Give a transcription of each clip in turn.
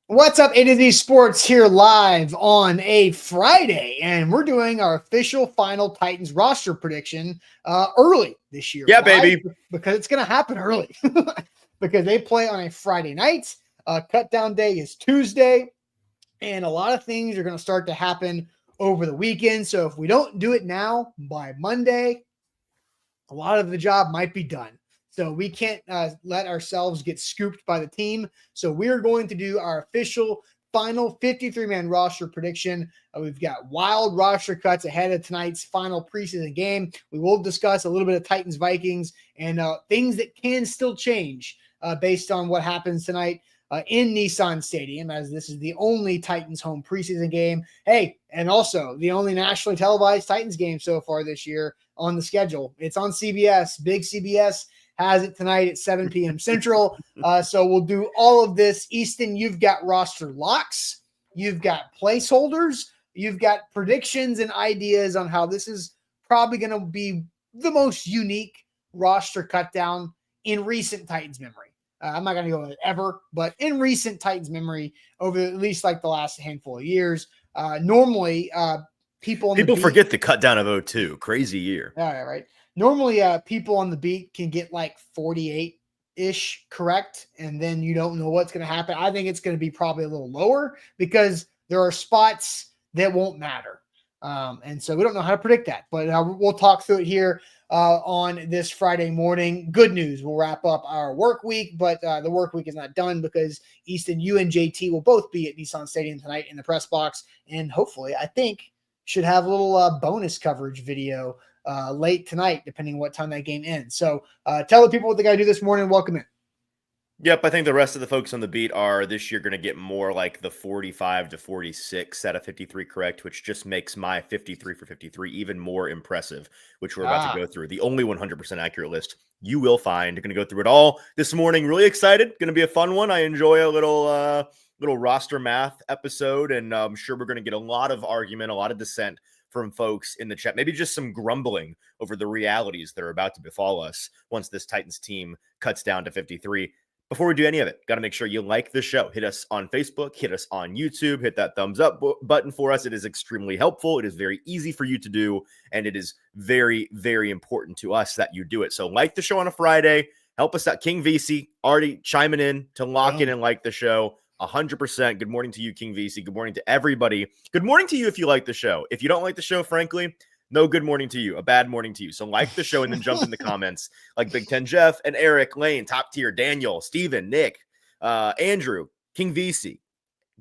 What's up, A to Z Sports here live on a Friday, and we're doing our official final Titans roster prediction early this year. Yeah, Why? baby. Because it's going to happen early because they play on a Friday night. Cut down day is Tuesday, and a lot of things are going to start to happen over the weekend. So if we don't do it now by Monday, a lot of the job might be done. So we can't let ourselves get scooped by the team. So we're going to do our official final 53-man roster prediction. We've got wild roster cuts ahead of tonight's final preseason game. We will discuss a little bit of Titans-Vikings and things that can still change based on what happens tonight in Nissan Stadium, as this is the only Titans home preseason game. Hey, and also the only nationally televised Titans game so far this year on the schedule. It's on CBS. Big CBS has it tonight at 7 p.m. Central. So we'll do all of this. Easton, you've got roster locks. You've got placeholders. You've got predictions and ideas on how this is probably going to be the most unique roster cut down in recent Titans memory. I'm not going to go with it ever, but in recent Titans memory over at least like the last handful of years, normally people forget the cut down of 02. Crazy year. Yeah, right. Normally people on the beat can get like 48-ish correct, and then you don't know what's going to happen. I think it's going to be probably a little lower because there are spots that won't matter. And so we don't know how to predict that, but we'll talk through it here on this Friday morning. Good news, we'll wrap up our work week, but the work week is not done because Easton, you and JT will both be at Nissan Stadium tonight in the press box, and hopefully, I think, should have a little bonus coverage video late tonight, depending on what time that game ends. So tell the people what they got to do this morning. Welcome in. Yep, I think the rest of the folks on the beat are this year going to get more like the 45 to 46 out of 53 correct, which just makes my 53 for 53 even more impressive, which we're about to go through. The only 100% accurate list you will find. Going to go through it all this morning. Really excited. Going to be a fun one. I enjoy a little roster math episode, and I'm sure we're going to get a lot of argument, a lot of dissent from folks in the chat, maybe just some grumbling over the realities that are about to befall us once this Titans team cuts down to 53. Before we do any of it, got to make sure you like the show. Hit us on Facebook, hit us on YouTube, hit that thumbs up button for us. It is extremely helpful. It is very easy for you to do, and it is very, very important to us that you do it. So like the show on a Friday. Help us out. King VC already chiming in to lock in and like the show. 100%. Good morning to you, King VC. Good morning to everybody. Good morning to you if you like the show. If you don't like the show, frankly, no good morning to you. A bad morning to you. So like the show and then jump in the comments like Big Ten Jeff and Eric, Lane, Top Tier, Daniel, Steven, Nick, Andrew, King VC.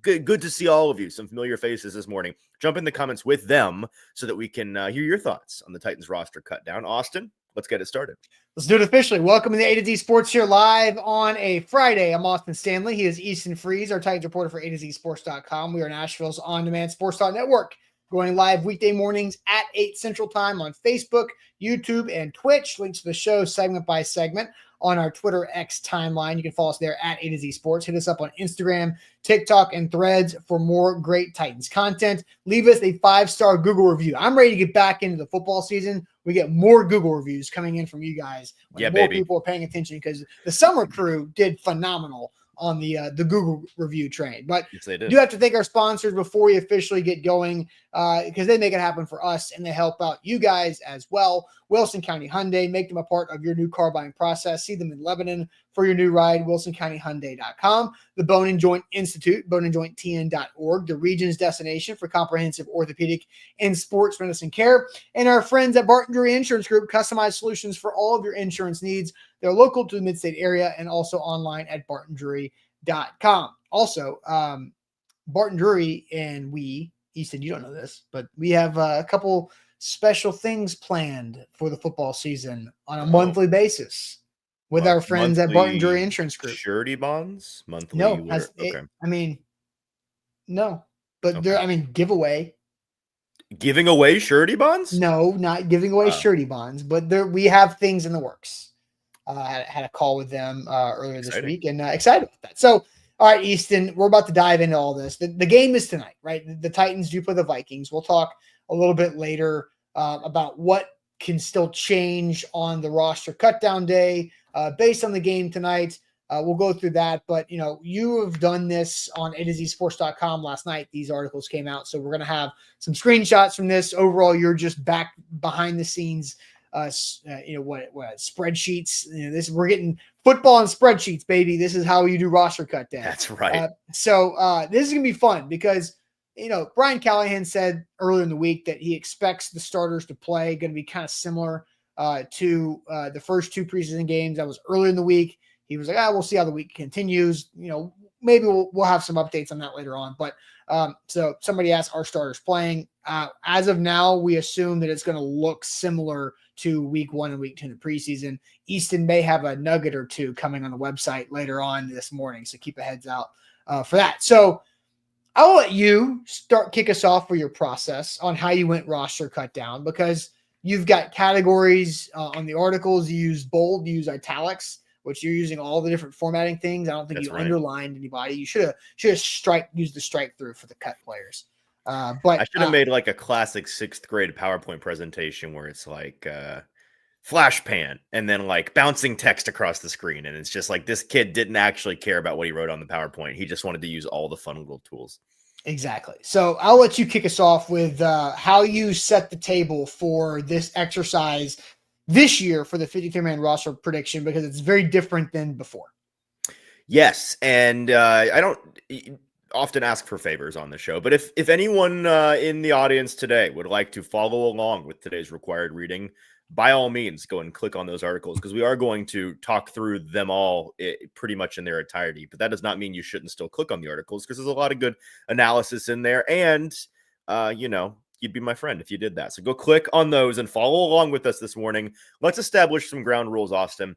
Good to see all of you. Some familiar faces this morning. Jump in the comments with them so that we can hear your thoughts on the Titans roster cut down. Austin, let's get it started. Let's do it officially. Welcome to the A to Z Sports here live on a Friday. I'm Austin Stanley. He is Easton Freeze, our Titans reporter for A to Z Sports.com. We are Nashville's on-demand sports talk network, going live weekday mornings at 8 Central Time on Facebook, YouTube, and Twitch. Links to the show segment by segment on our Twitter X timeline. You can follow us there at A to Z Sports. Hit us up on Instagram, TikTok, and Threads for more great Titans content. Leave us a 5-star Google review. I'm ready to get back into the football season. We get more Google reviews coming in from you guys when more people are paying attention, because the summer crew did phenomenal on the Google review train. But yes, they do have to thank our sponsors before we officially get going, because they make it happen for us and they help out you guys as well. Wilson County Hyundai, make them a part of your new car buying process. See them in Lebanon for your new ride, wilsoncountyhyundai.com. The Bone and Joint Institute, boneandjointtn.org, the region's destination for comprehensive orthopedic and sports medicine care. And our friends at Barton Drury Insurance Group, customized solutions for all of your insurance needs. They're local to the mid-state area and also online at bartondrury.com. Also, Barton Drury and we, Easton, you don't know this, but we have a couple special things planned for the football season on a monthly basis with our friends at Barton Drury Insurance Group. Surety bonds? Monthly? No, no, but okay. Giveaway. Giving away surety bonds? No, not giving away surety bonds, but we have things in the works. Had a call with them earlier this week, and excited about that. So, all right, Easton, we're about to dive into all this. The game is tonight, right? The Titans do play the Vikings. We'll talk a little bit later about what can still change on the roster cutdown day based on the game tonight. we'll go through that. But, you have done this on A2Zsports.com last night. These articles came out. So we're going to have some screenshots from this. Overall, you're just back behind the scenes, spreadsheets. We're getting football and spreadsheets, baby. This is how you do roster cut down. That's right. So this is going to be fun because, Brian Callahan said earlier in the week that he expects the starters to play going to be kind of similar to the first 2 preseason games. That was earlier in the week. He was like, we'll see how the week continues. Maybe we'll have some updates on that later on. But so somebody asked, are starters playing? As of now, we assume that it's going to look similar to week 1 and week 2 in the preseason. Easton may have a nugget or 2 coming on the website later on this morning. So keep a heads out for that. So I'll let you kick us off for your process on how you went roster cut down, because you've got categories on the articles. You use bold, you use italics, which you're using all the different formatting things. I don't think you underlined anybody. You should have used the strike through for the cut players. But I should have made like a classic 6th grade PowerPoint presentation where it's like flash pan and then like bouncing text across the screen. And it's just like this kid didn't actually care about what he wrote on the PowerPoint. He just wanted to use all the fun little tools. Exactly. So I'll let you kick us off with how you set the table for this exercise this year for the 53-man roster prediction, because it's very different than before. Yes. And I don't often ask for favors on the show, but if anyone in the audience today would like to follow along with today's required reading, by all means, go and click on those articles, because we are going to talk through them all pretty much in their entirety. But that does not mean you shouldn't still click on the articles, because there's a lot of good analysis in there. And, you'd be my friend if you did that. So go click on those and follow along with us this morning. Let's establish some ground rules, Austin.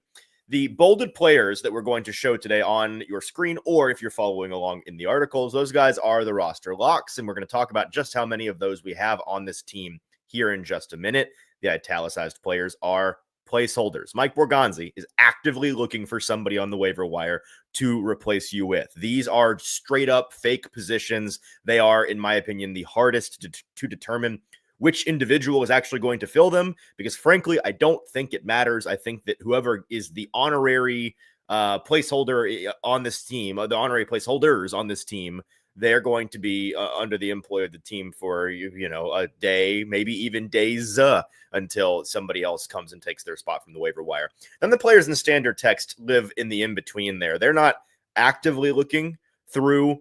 The bolded players that we're going to show today on your screen, or if you're following along in the articles, those guys are the roster locks. And we're going to talk about just how many of those we have on this team here in just a minute. The italicized players are placeholders. Mike Borgonzi is actively looking for somebody on the waiver wire to replace you with. These are straight up fake positions. They are, in my opinion, the hardest to determine which individual is actually going to fill them, because frankly, I don't think it matters. I think that whoever is the honorary placeholder on this team, the honorary placeholders on this team, they're going to be under the employ of the team for, a day, maybe even days until somebody else comes and takes their spot from the waiver wire. Then the players in the standard text live in the in-between there. They're not actively looking through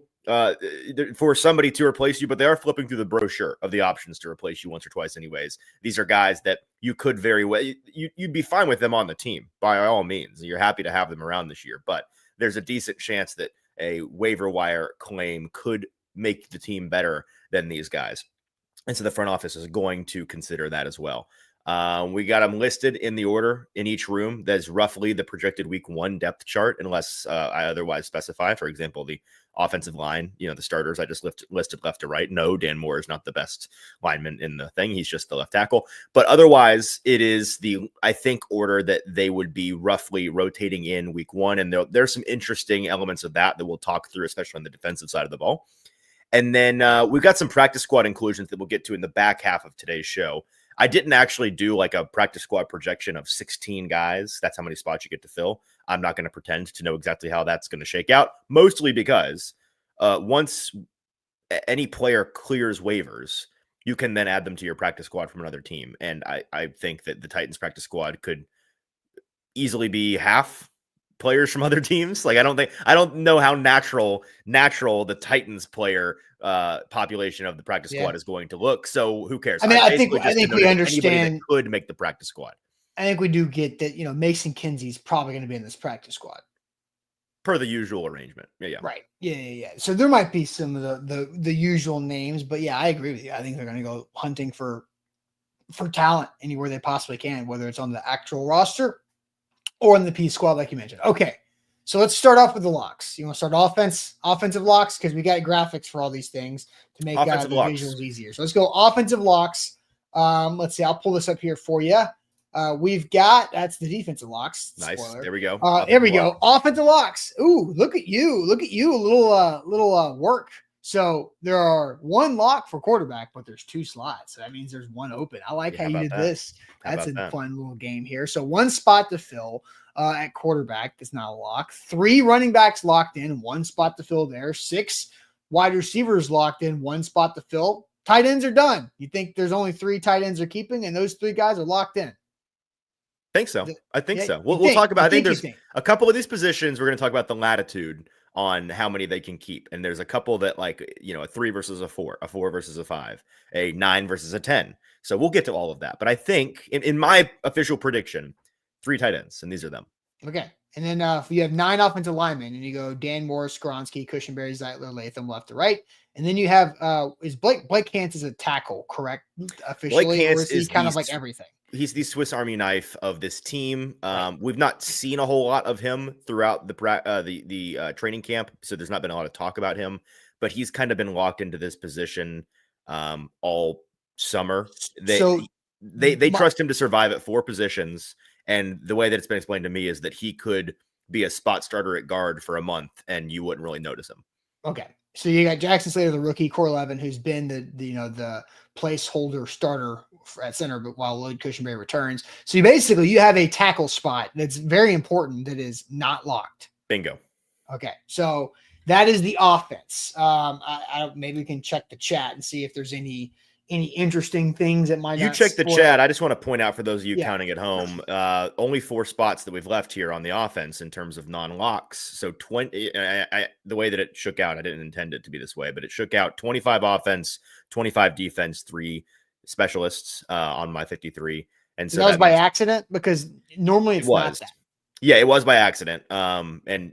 for somebody to replace you, but they are flipping through the brochure of the options to replace you once or twice anyways. These are guys that you could very well, you'd be fine with them on the team by all means. You're happy to have them around this year, but there's a decent chance that a waiver wire claim could make the team better than these guys. And so the front office is going to consider that as well. We got them listed in the order in each room. That's roughly the projected week 1 depth chart, unless I otherwise specify. For example, the offensive line, the starters I just listed left to right. No, Dan Moore is not the best lineman in the thing. He's just the left tackle. But otherwise, it is the, I think, order that they would be roughly rotating in week 1. And there's some interesting elements of that we'll talk through, especially on the defensive side of the ball. And then we've got some practice squad inclusions that we'll get to in the back half of today's show. I didn't actually do like a practice squad projection of 16 guys. That's how many spots you get to fill. I'm not going to pretend to know exactly how that's going to shake out, mostly because once any player clears waivers, you can then add them to your practice squad from another team. And I think that the Titans practice squad could easily be half players from other teams. Like, I don't know how natural the Titans player population of the practice squad is going to look. So who cares? I mean, I think we understand could make the practice squad. I think we do get that, Mason Kinsey's probably going to be in this practice squad per the usual arrangement. Yeah. Right. Yeah. So there might be some of the usual names, but yeah, I agree with you. I think they're going to go hunting for talent anywhere they possibly can, whether it's on the actual roster or in the P squad, like you mentioned. Okay. So let's start off with the locks. You want to start offensive locks, because we got graphics for all these things to make the visuals easier. So let's go offensive locks. Let's see. I'll pull this up here for you. We've got, that's the defensive locks. Nice. Spoiler. There we go. There we go. Offensive locks. Ooh, look at you. A little work. So there are 1 lock for quarterback, but there's 2 slots. So that means there's 1 open. I like how you did this. That's a fun little game here. So 1 spot to fill. at quarterback. That's not a lock. 3 running backs locked in, 1 spot to fill there. 6 wide receivers locked in, 1 spot to fill. Tight ends are done. You think there's only 3 tight ends are keeping, and those 3 guys are locked in? Think so. I think Yeah, so. We'll talk about. I think there's think. a couple of these positions we're going to talk about the latitude on how many they can keep, and there's a couple that like a 3 versus a 4 versus a 5, a 9 versus a 10. So we'll get to all of that. But I think in my official prediction, 3 tight ends, and these are them. Okay. And then if you have 9 offensive linemen, and you go Dan Morris, Skronsky, Cushenberry, Zeitler, Latham, left to right, and then you have is Blake Hance is a tackle, correct? Officially, Blake Hance or is he kind of like everything? He's the Swiss Army knife of this team. Right. We've not seen a whole lot of him throughout the training camp, so there's not been a lot of talk about him. But he's kind of been locked into this position all summer. They trust him to survive at 4 positions, and the way that it's been explained to me is that he could be a spot starter at guard for a month, and you wouldn't really notice him. Okay. So you got Jackson Slater, the rookie, Corlevin, who's been the placeholder starter at center, but while Lloyd Cushenberry returns. So you have a tackle spot that's very important that is not locked. Bingo. Okay. So that is the offense. Maybe we can check the chat and see if there's any interesting things that might. You check the chat. I just want to point out for those of you counting at home, only 4 spots that we've left here on the offense in terms of non-locks. So 20. The way that it shook out, I didn't intend it to be this way, but it shook out 25 offense, 25 defense, 3 specialists on my 53. And so that was by accident, because normally it's not that. Yeah, it was by accident. And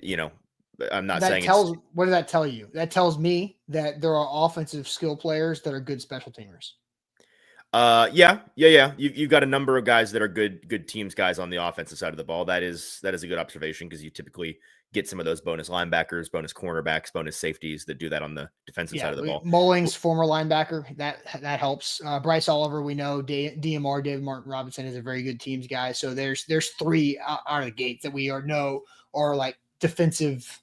I'm not saying what does that tell you? That tells me that there are offensive skill players that are good special teamers. Yeah. You've got a number of guys that are good teams guys on the offensive side of the ball. That is a good observation, because you typically get some of those bonus linebackers, bonus cornerbacks, bonus safeties that do that on the defensive side of the ball. Mullings, former linebacker, that helps. Bryce Oliver, we know. DMR, David Martin Robinson, is a very good teams guy. So there's 3 out of the gate that we know are like defensive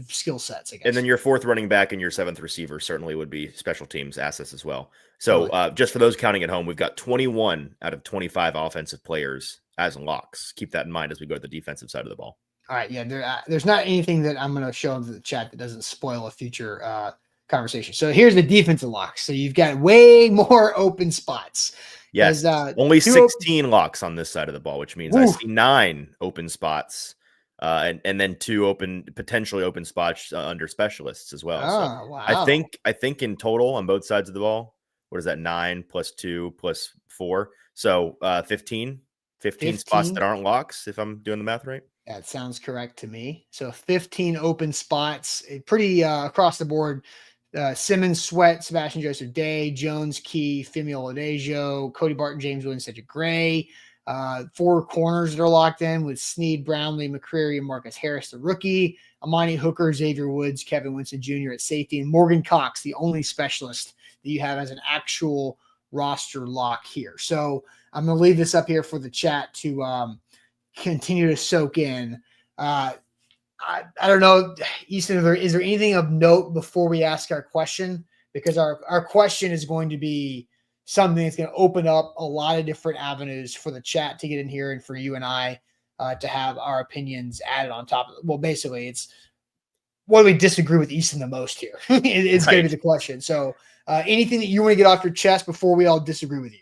skill sets, I guess. And then your 4th running back and your 7th receiver certainly would be special teams assets as well. So just for those counting at home, we've got 21 out of 25 offensive players as locks. Keep that in mind as we go to the defensive side of the ball. All right. Yeah. There's not anything that I'm going to show into the chat that doesn't spoil a future conversation. So here's the defensive locks. So you've got way more open spots. Yes. Only 16 locks on this side of the ball, which means I see 9 open spots. And then 2 potentially open spots under specialists as well. Oh, so wow. I think in total on both sides of the ball, what is that? 9 plus 2 plus 4. So 15 spots that aren't locks, if I'm doing the math right. That sounds correct to me. So 15 open spots, pretty across the board. Simmons, Sweat, Sebastian Joseph Day, Jones, Key, Femi Oladejo, Cody Barton, James Williams, Cedric Gray. 4 corners that are locked in with Snead, Brownlee, McCreary, and Marcus Harris, the rookie. Amani Hooker, Xavier Woods, Kevin Winston Jr. at safety, and Morgan Cox, the only specialist that you have as an actual roster lock here. So I'm going to leave this up here for the chat to continue to soak in. I don't know, Easton, is there anything of note before we ask our question? Because our question is going to be something that's going to open up a lot of different avenues for the chat to get in here, and for you and I to have our opinions added on top of it. Well, basically, it's what do we disagree with Easton the most here? It's going to be the question. So anything that you want to get off your chest before we all disagree with you?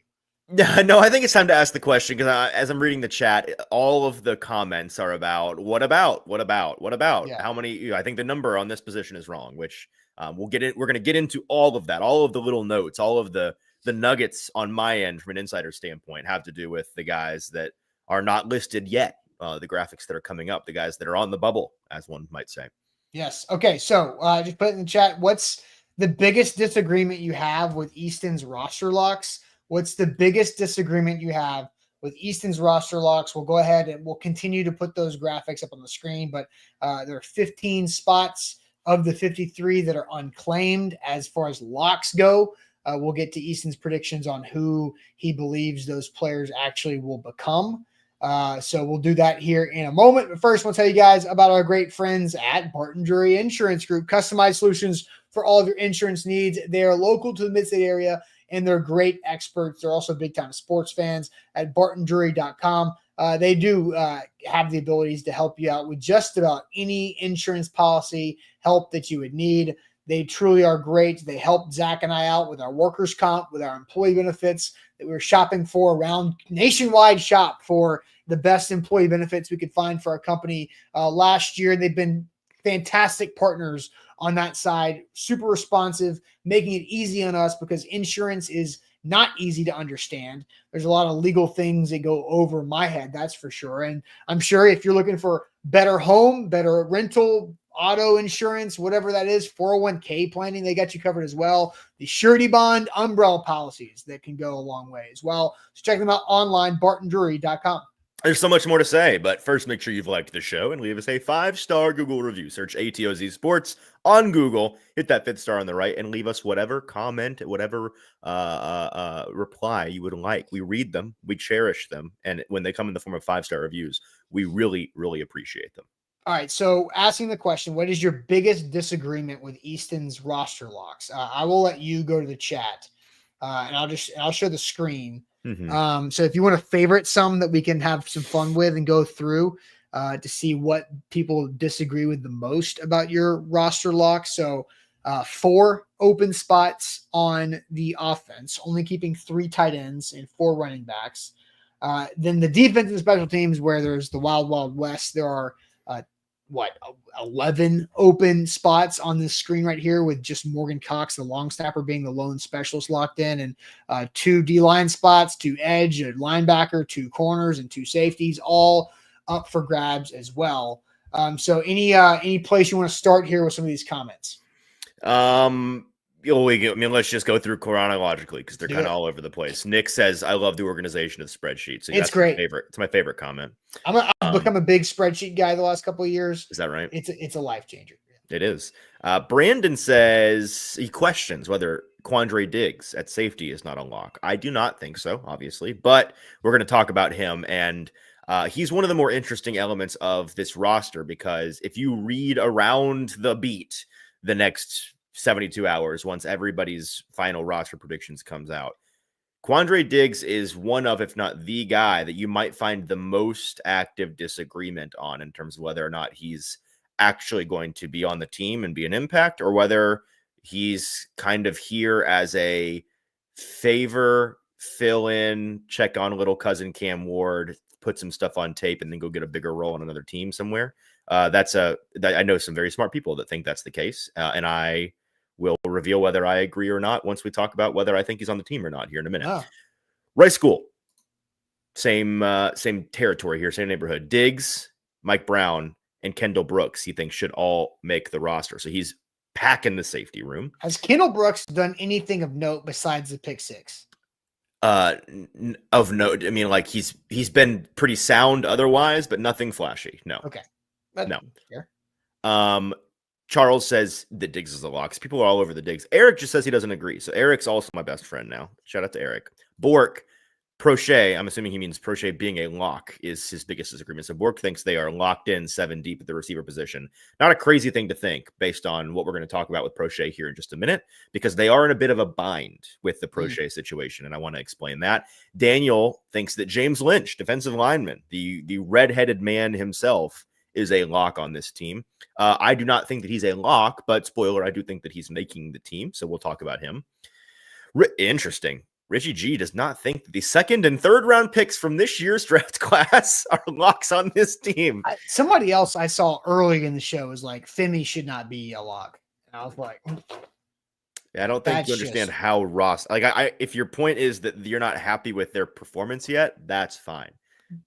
No, I think it's time to ask the question, because as I'm reading the chat, all of the comments are about what about how many. I think the number on this position is wrong, which we'll get in. We're going to get into all of that, all of the little notes, all of the nuggets on my end from an insider standpoint have to do with the guys that are not listed yet, the graphics that are coming up, the guys that are on the bubble, as one might say. Yes. Okay. So just put it in the chat. What's the biggest disagreement you have with Easton's roster locks? What's the biggest disagreement you have with Easton's roster locks? We'll go ahead and we'll continue to put those graphics up on the screen, but there are 15 spots of the 53 that are unclaimed as far as locks go. We'll get to Easton's predictions on who he believes those players actually will become. So we'll do that here in a moment. But first, we'll tell you guys about our great friends at Barton Drury Insurance Group. Customized solutions for all of your insurance needs. They are local to the Mid-State area, and they're great experts. They're also big-time sports fans at bartondrury.com. They do have the abilities to help you out with just about any insurance policy help that you would need. They truly are great. They helped Zach and I out with our workers' comp, with our employee benefits that we were shopping for around nationwide shop for the best employee benefits we could find for our company last year. They've been fantastic partners on that side, super responsive, making it easy on us because insurance is not easy to understand. There's a lot of legal things that go over my head, that's for sure. And I'm sure if you're looking for better home, better rental, auto insurance, whatever that is, 401k planning, they got you covered as well. The surety bond, umbrella policies that can go a long way as well. So check them out online, bartondrury.com. There's so much more to say, but first make sure you've liked the show and leave us a 5-star Google review. Search ATOZ Sports on Google, hit that 5th star on the right, and leave us whatever comment, whatever reply you would like. We read them, we cherish them, and when they come in the form of 5-star reviews, we really, really appreciate them. All right, so asking the question, what is your biggest disagreement with Easton's roster locks? I will let you go to the chat, and I'll show the screen. Mm-hmm. So if you want to favorite some that we can have some fun with and go through to see what people disagree with the most about your roster lock. So 4 open spots on the offense, only keeping 3 tight ends and 4 running backs. Then the defense and special teams, where there's the wild, wild west, there are 11 open spots on this screen right here, with just Morgan Cox, the long snapper, being the lone specialist locked in, and 2 D-line spots, 2 edge, a linebacker, 2 corners, and 2 safeties, all up for grabs as well. So any place you want to start here with some of these comments? Let's just go through chronologically because they're kind of all over the place. Nick says, "I love the organization of the spreadsheet." So it's great. It's my favorite comment. I've become a big spreadsheet guy the last couple of years. Is that right? It's a life changer. It is. Brandon says he questions whether Quandre Diggs at safety is not a lock. I do not think so, obviously, but we're going to talk about him, and he's one of the more interesting elements of this roster because if you read around the beat the next 72 hours, once everybody's final roster predictions comes out, Quandre Diggs is one of, if not the guy that you might find the most active disagreement on in terms of whether or not he's actually going to be on the team and be an impact, or whether he's kind of here as a favor, fill in, check on little cousin Cam Ward, put some stuff on tape, and then go get a bigger role on another team somewhere. I know some very smart people that think that's the case, and I will reveal whether I agree or not once we talk about whether I think he's on the team or not here in a minute. Oh. Rice School, same territory here, same neighborhood. Diggs, Mike Brown, and Kendall Brooks, he thinks should all make the roster. So he's packing the safety room. Has Kendall Brooks done anything of note besides the pick 6? Of note, I mean, like he's been pretty sound otherwise, but nothing flashy. No. Okay. No. Fair. Charles says that Diggs is a lock. People are all over the Diggs. Eric just says he doesn't agree. So Eric's also my best friend now. Shout out to Eric. Bork, Prochet, I'm assuming he means Prochet being a lock, is his biggest disagreement. So Bork thinks they are locked in 7 deep at the receiver position. Not a crazy thing to think based on what we're going to talk about with Prochet here in just a minute, because they are in a bit of a bind with the Prochet situation, and I want to explain that. Daniel thinks that James Lynch, defensive lineman, the redheaded man himself, is a lock on this team. I do not think that he's a lock, but spoiler, I do think that he's making the team, so we'll talk about him. Interesting. Richie G does not think that the 2nd and 3rd round picks from this year's draft class are locks on this team. Somebody else I saw early in the show was like, Femi should not be a lock. And I was like, I don't think you understand how Ross, if your point is that you're not happy with their performance yet, that's fine.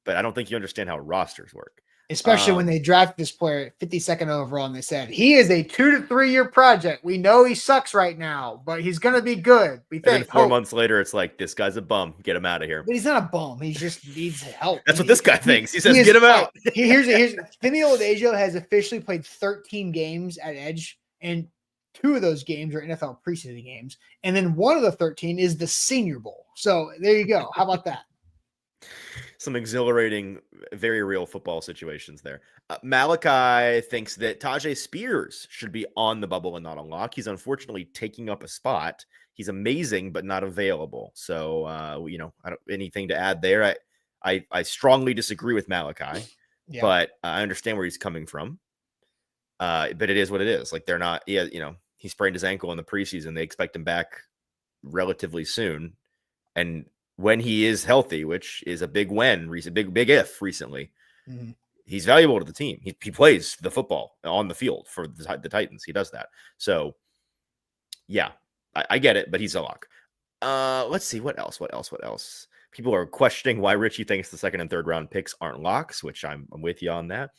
But I don't think you understand how rosters work. Especially when they drafted this player at 52nd overall and they said, he is a 2 to 3 year project. We know he sucks right now, but he's going to be good. We think. And then 4 months later, it's like, this guy's a bum. Get him out of here. But he's not a bum. He just needs help. That's what this guy thinks. He says, get him out. Here's Femi Oladejo has officially played 13 games at edge, and 2 of those games are NFL preseason games. And then 1 of the 13 is the Senior Bowl. So there you go. How about that? Some exhilarating, very real football situations there. Malachi thinks that Tajay Spears should be on the bubble and not on lock. He's unfortunately taking up a spot. He's amazing, but not available. So, I don't anything to add there. I strongly disagree with Malachi, Yeah. but I understand where he's coming from. But it is what it is. Like they're not, he sprained his ankle in the preseason. They expect him back relatively soon. And when he is healthy, which is a big big if recently, he's valuable to the team. He plays the football on the field for the Titans. He does that. So yeah, I get it, but he's a lock. Let's see what else. People are questioning why Richie thinks the second and third round picks aren't locks, which I'm with you on that.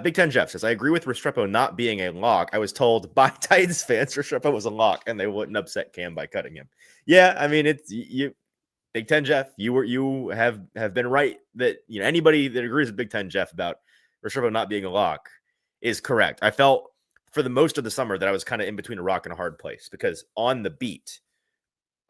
Big Ten Jeff says, I agree with Restrepo not being a lock. I was told by Titans fans Restrepo was a lock and they wouldn't upset Cam by cutting him. Yeah, I mean, it's you, Big Ten Jeff. You have been right that anybody that agrees with Big Ten Jeff about Restrepo not being a lock is correct. I felt for the most of the summer that I was kind of in between a rock and a hard place because on the beat,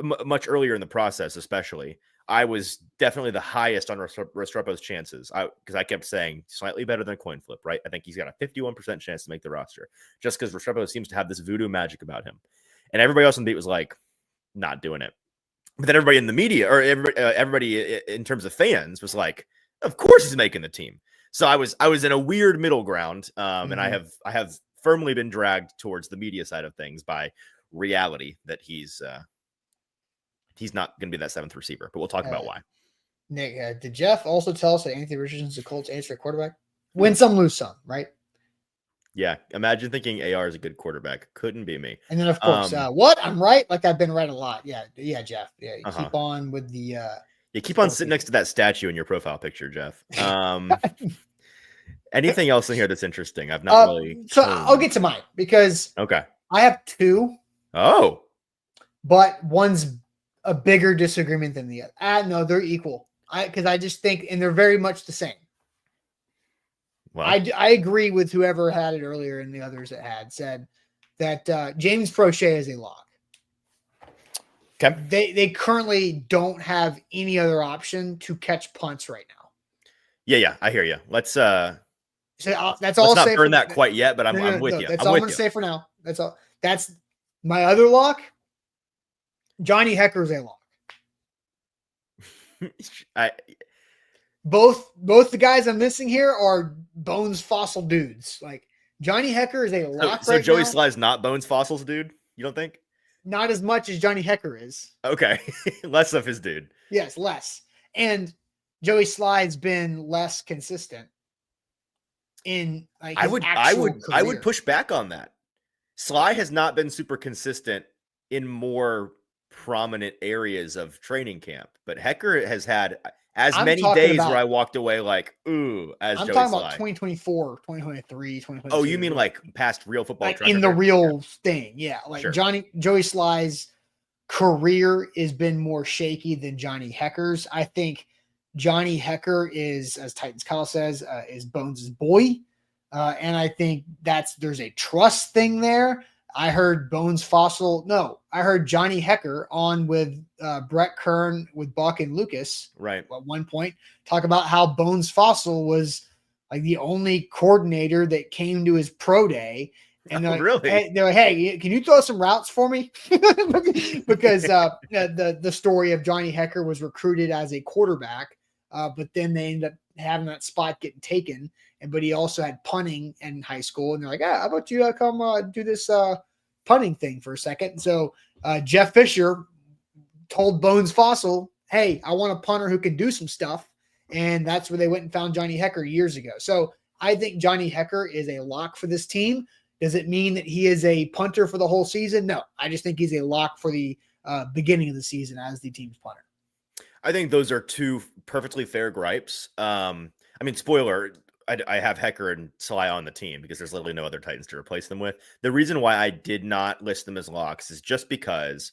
much earlier in the process, especially, I was definitely the highest on Restrepo's chances because I kept saying slightly better than a coin flip, right? I think he's got a 51% chance to make the roster just because Restrepo seems to have this voodoo magic about him. And everybody else on the beat was like, not doing it. But then everybody in the media or everybody in terms of fans was like, of course he's making the team. So I was in a weird middle ground. And I have firmly been dragged towards the media side of things by reality that he's not going to be that seventh receiver, but we'll talk about why. Nick, did Jeff also tell us that Anthony Richardson's the Colts answer quarterback? Win some, lose some, right? Yeah. Imagine thinking AR is a good quarterback. Couldn't be me. And then, of course, what? I'm right? Like I've been right a lot. Yeah, Jeff. Yeah, keep on with the... keep on sitting next to that statue in your profile picture, Jeff. Anything else in here that's interesting? I've not really... So I'll get to mine because okay, I have two. Oh. But one's a bigger disagreement than the other. No, they're equal. Because I just think, and they're very much the same. Well, I agree with whoever had it earlier and the others that had said that James Prochet is a lock. Okay. They currently don't have any other option to catch punts right now. Yeah, I hear you. Let's so that's all. Let's not burn that quite yet, but I'm with you. That's all I'm going to say for now. That's all. That's my other lock. Johnny Hekker is a lock. Both the guys I'm missing here are bones fossil dudes. Like Johnny Hekker is a lock. So Joey Sly's not bones fossils, dude. You don't think? Not as much as Johnny Hekker is. Okay, less of his dude. Yes, less. And Joey Sly's been less consistent in like his I would push back on that. Sly has not been super consistent in more prominent areas of training camp, but Hekker has had many days where I walked away like, ooh, as I'm Joey talking Sly. about 2024, 2023, 2022. Oh, you mean like past real football? Like in the real thing. Yeah. Like sure. Joey Sly's career has been more shaky than Johnny Hecker's. I think Johnny Hekker is, as Titans Kyle says, is Bones' boy. And I think there's a trust thing there. I heard I heard Johnny Hekker on with Brett Kern with Buck and Lucas right at one point talk about how Bones Fossil was like the only coordinator that came to his pro day. And they're like, really? They're like, hey, can you throw some routes for me? Because the story of Johnny Hekker was recruited as a quarterback, but then they ended up having that spot getting taken. But he also had punting in high school. And they're like, how about you come do this punting thing for a second? So Jeff Fisher told Bones Fossil, hey, I want a punter who can do some stuff. And that's where they went and found Johnny Hekker years ago. So I think Johnny Hekker is a lock for this team. Does it mean that he is a punter for the whole season? No, I just think he's a lock for the beginning of the season as the team's punter. I think those are two perfectly fair gripes. I mean, spoiler, I have Hekker and Sly on the team because there's literally no other Titans to replace them with. The reason why I did not list them as locks is just because,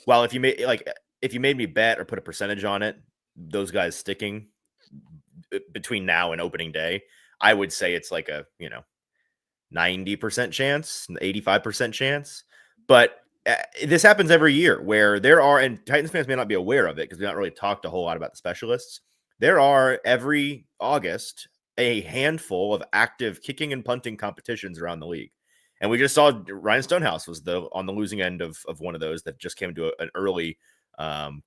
well, if you made me bet or put a percentage on it, those guys sticking between now and opening day, I would say it's like a 90% chance, 85% chance. But this happens every year where there are, and Titans fans may not be aware of it because we don't really talked a whole lot about the specialists. There are every August a handful of active kicking and punting competitions around the league. And we just saw Ryan Stonehouse was on the losing end of one of those that just came to an early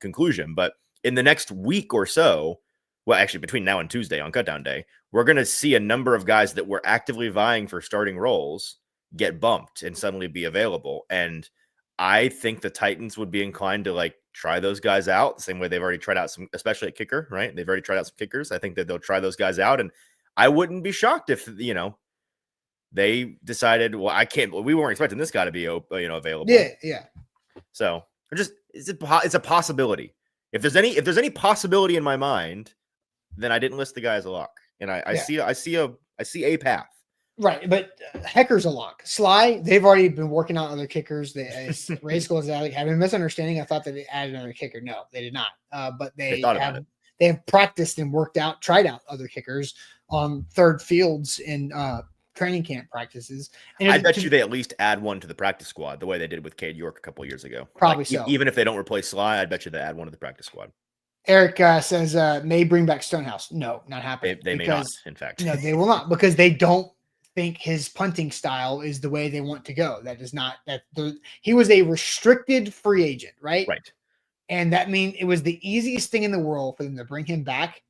conclusion. But in the next week or so, well, actually between now and Tuesday on cutdown day, we're going to see a number of guys that were actively vying for starting roles get bumped and suddenly be available. And I think the Titans would be inclined to like try those guys out the same way they've already tried out some, especially at kicker, right? They've already tried out some kickers. I think that they'll try those guys out. And I wouldn't be shocked if, they decided, well, we weren't expecting this guy to be, available. Yeah. So it's a possibility. If there's any possibility in my mind, then I didn't list the guy as a lock. And I see a path. Right, but Hecker's a lock. Sly, they've already been working on other kickers. Ray School is having a misunderstanding. I thought that they added another kicker. No, they did not. But they have practiced and tried out other kickers on third fields in training camp practices. And I bet you they at least add one to the practice squad the way they did with Cade York a couple years ago. Probably so. Even if they don't replace Sly, I bet you they add one to the practice squad. Eric says may bring back Stonehouse. No, not happening. They may not, in fact. No, they will not, because they don't think his punting style is the way they want to go. That is not he was a restricted free agent, right? Right. And that means it was the easiest thing in the world for them to bring him back.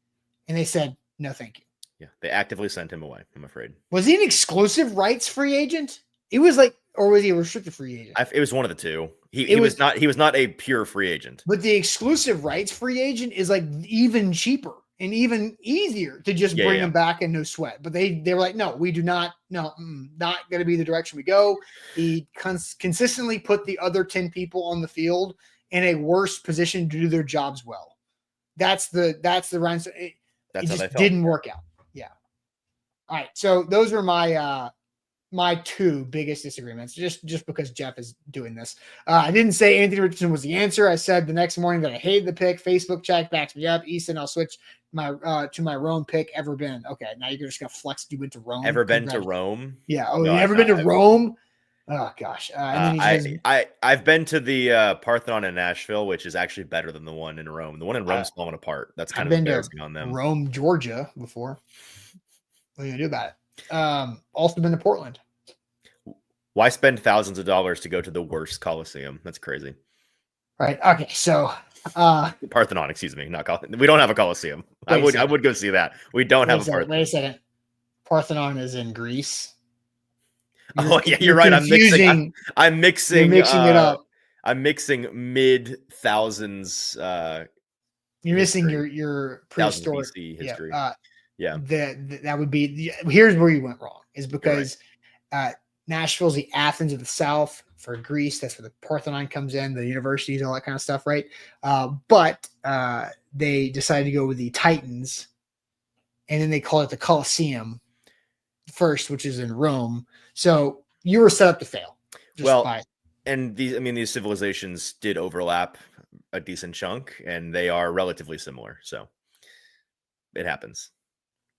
And they said, no, thank you. Yeah. They actively sent him away, I'm afraid. Was he an exclusive rights free agent? It was or was he a restricted free agent? It was one of the two. He was not a pure free agent. But the exclusive rights free agent is like even cheaper and even easier to just bring him back and no sweat. But they were like, no, we do not. No, not going to be the direction we go. He consistently put the other 10 people on the field in a worse position to do their jobs well. That's the run. It just didn't work out. Yeah. All right. So those were my two biggest disagreements, just because Jeff is doing this. I didn't say Anthony Richardson was the answer. I said the next morning that I hated the pick. Facebook check backs me up. Easton, I'll switch to my Rome pick. Ever been? Okay, now you're just gonna flex. You went to Rome. Ever been to Rome? Yeah. Oh, no, you ever been to Rome? Oh gosh. I've been to the Parthenon in Nashville, which is actually better than the one in Rome. The one in Rome's falling apart. That's kind of embarrassing on them. Rome, Georgia before. What are you gonna do about it? Also been to Portland. Why spend thousands of dollars to go to the worst Coliseum? That's crazy. Right. Okay. So Parthenon, excuse me, not Coliseum. We don't have a Coliseum. I would go see that. We don't have a Parthenon. Wait a second. Parthenon is in Greece. You're right. I'm mixing. You're mixing it up. I'm mixing mid thousands. You're missing your prehistoric history. Yeah. That would be here's where you went wrong, is because Nashville's the Athens of the South for Greece. That's where the Parthenon comes in, the universities, all that kind of stuff, right? But they decided to go with the Titans, and then they called it the Colosseum first, which is in Rome. So you were set up to fail. And these civilizations did overlap a decent chunk, and they are relatively similar. So it happens.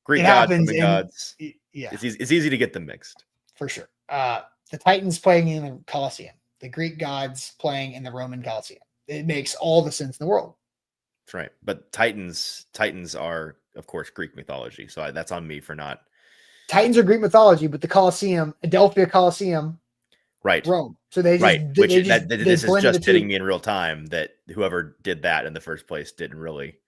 Greek gods, Roman gods. Yeah, it's easy to get them mixed. For sure. The Titans playing in the Colosseum, the Greek gods playing in the Roman Colosseum. It makes all the sense in the world. That's right. But Titans are, of course, Greek mythology. So that's on me for not. Titans are Greek mythology, but the Colosseum, Adelphia Colosseum, right, Rome. So they just, this is just hitting me in real time that whoever did that in the first place didn't really.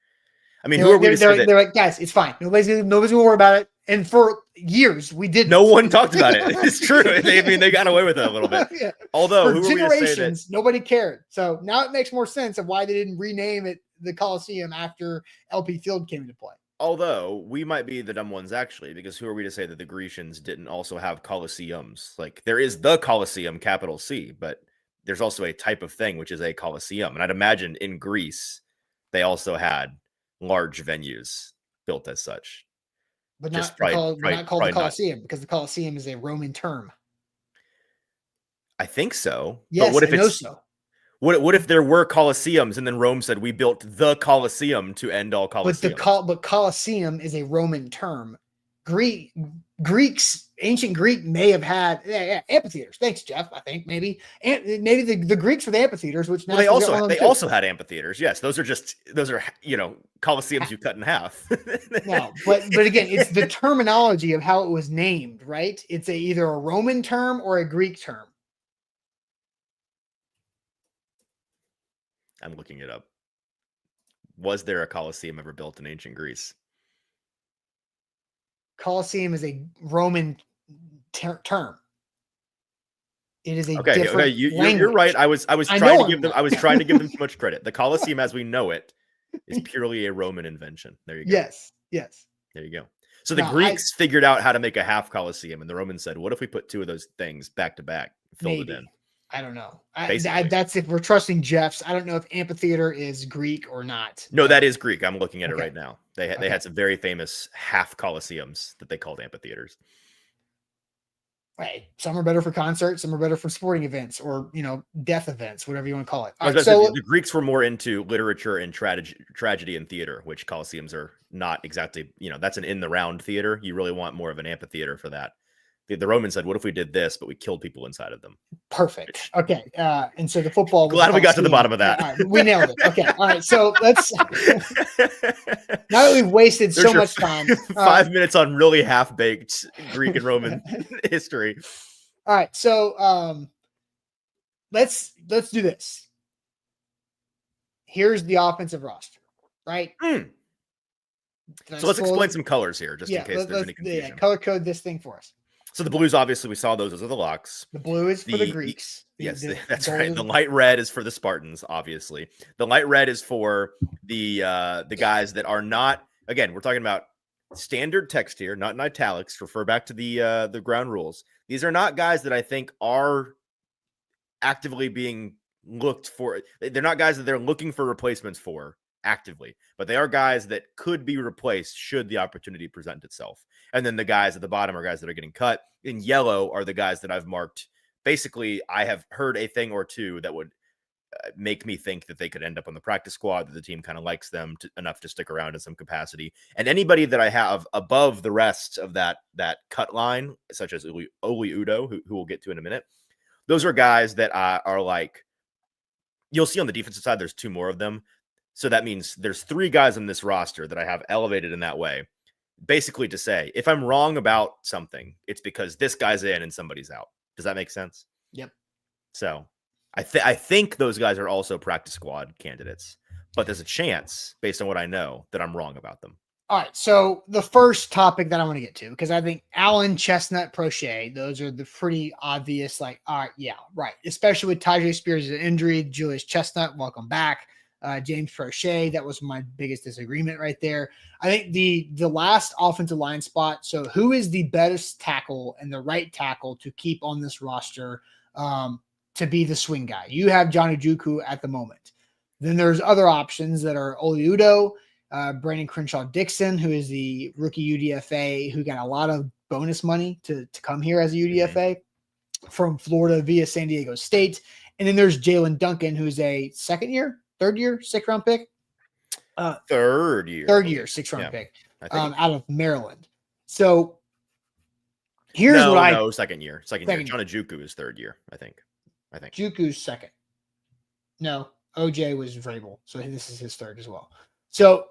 I mean, they're like, guys, it's fine. Nobody's gonna worry about it. And for years, we didn't. No one talked about it. It's true. They got away with it a little bit. Yeah. Although for generations, nobody cared. So now it makes more sense of why they didn't rename it the Coliseum after LP Field came into play. Although we might be the dumb ones, actually, because who are we to say that the Grecians didn't also have Colosseums? Like, there is the Colosseum, capital C, but there's also a type of thing which is a Colosseum. And I'd imagine in Greece, they also had large venues built as such. But not called the Colosseum, because the Colosseum is a Roman term. I think so. Yes, but what if I know so. What if there were Colosseums and then Rome said we built the Colosseum to end all Colosseums? But Colosseum is a Roman term. Ancient Greek may have had amphitheaters. Thanks, Jeff. I think maybe the Greeks were the amphitheaters, which now they also had amphitheaters. Yes, those are Colosseums you cut in half. No, but again, it's the terminology of how it was named, right? It's either a Roman term or a Greek term. I'm looking it up. Was there a Colosseum ever built in ancient Greece? Colosseum is a Roman term. It is a Okay, different you're right. I was I trying know to give I'm them right. I was trying to give them too much credit. The Colosseum, as we know it, is purely a Roman invention. There you go. Yes. There you go. So the No, Greeks figured out how to make a half Colosseum, and the Romans said, "What if we put two of those things back to back, filled it in?" I don't know. Basically. That's if we're trusting Jeff's. I don't know if amphitheater is Greek or not. No, that is Greek. I'm looking at it Okay. right now. They had some very famous half Colosseums that they called amphitheaters. Right. Some are better for concerts, some are better for sporting events or, death events, whatever you want to call it. I was about to say, the Greeks were more into literature and tragedy and theater, which Colosseums are not exactly, that's an in the round theater. You really want more of an amphitheater for that. The Romans said, what if we did this, but we killed people inside of them? Perfect. Okay. And so the football. Glad we got to the bottom of that. All right, we nailed it. Okay. All right. So let's, now that we've wasted so much time. 5 minutes on really half-baked Greek and Roman history. All right. So let's do this. Here's the offensive roster, right? So let's explain some colors here, just in case there's any confusion. Yeah, color code this thing for us. So the blues, obviously, we saw those as the locks. The blue is for the Greeks. Yes, that's right. The light red is for the Spartans, obviously. The light red is for the guys that are not. Again, we're talking about standard text here, not in italics. Refer back to the ground rules. These are not guys that I think are actively being looked for. They're not guys that they're looking for replacements for actively, but they are guys that could be replaced should the opportunity present itself. And then the guys at the bottom are guys that are getting cut. In yellow are the guys that I've marked. Basically, I have heard a thing or two that would make me think that they could end up on the practice squad, that the team kind of likes them enough to stick around in some capacity. And anybody that I have above the rest of that cut line, such as Oli Udo, who we'll get to in a minute, those are guys that are like, you'll see on the defensive side, there's two more of them. So that means there's three guys on this roster that I have elevated in that way, basically to say, if I'm wrong about something, it's because this guy's in and somebody's out. Does that make sense? Yep. So I think those guys are also practice squad candidates, but there's a chance, based on what I know, that I'm wrong about them. All right. So the first topic that I want to get to, because I think Allen, Chestnut, Prochet, those are the pretty obvious, like, all right, yeah, right. Especially with Tyjae Spears' injury, Julius Chestnut, welcome back. James Prochet, that was my biggest disagreement right there. I think the last offensive line spot. So who is the best tackle and the right tackle to keep on this roster to be the swing guy? You have Johnny Juku at the moment. Then there's other options that are Oli Udo, Brandon Crenshaw-Dixon, who is the rookie UDFA, who got a lot of bonus money to come here as a UDFA from Florida via San Diego State. And then there's Jalen Duncan, who's a third year, 6th round pick. Third year, 6th round pick out of Maryland. So here's second year. John Ajuku is third year, I think. Juku's second. No, OJ was Vrabel, so this is his third as well. So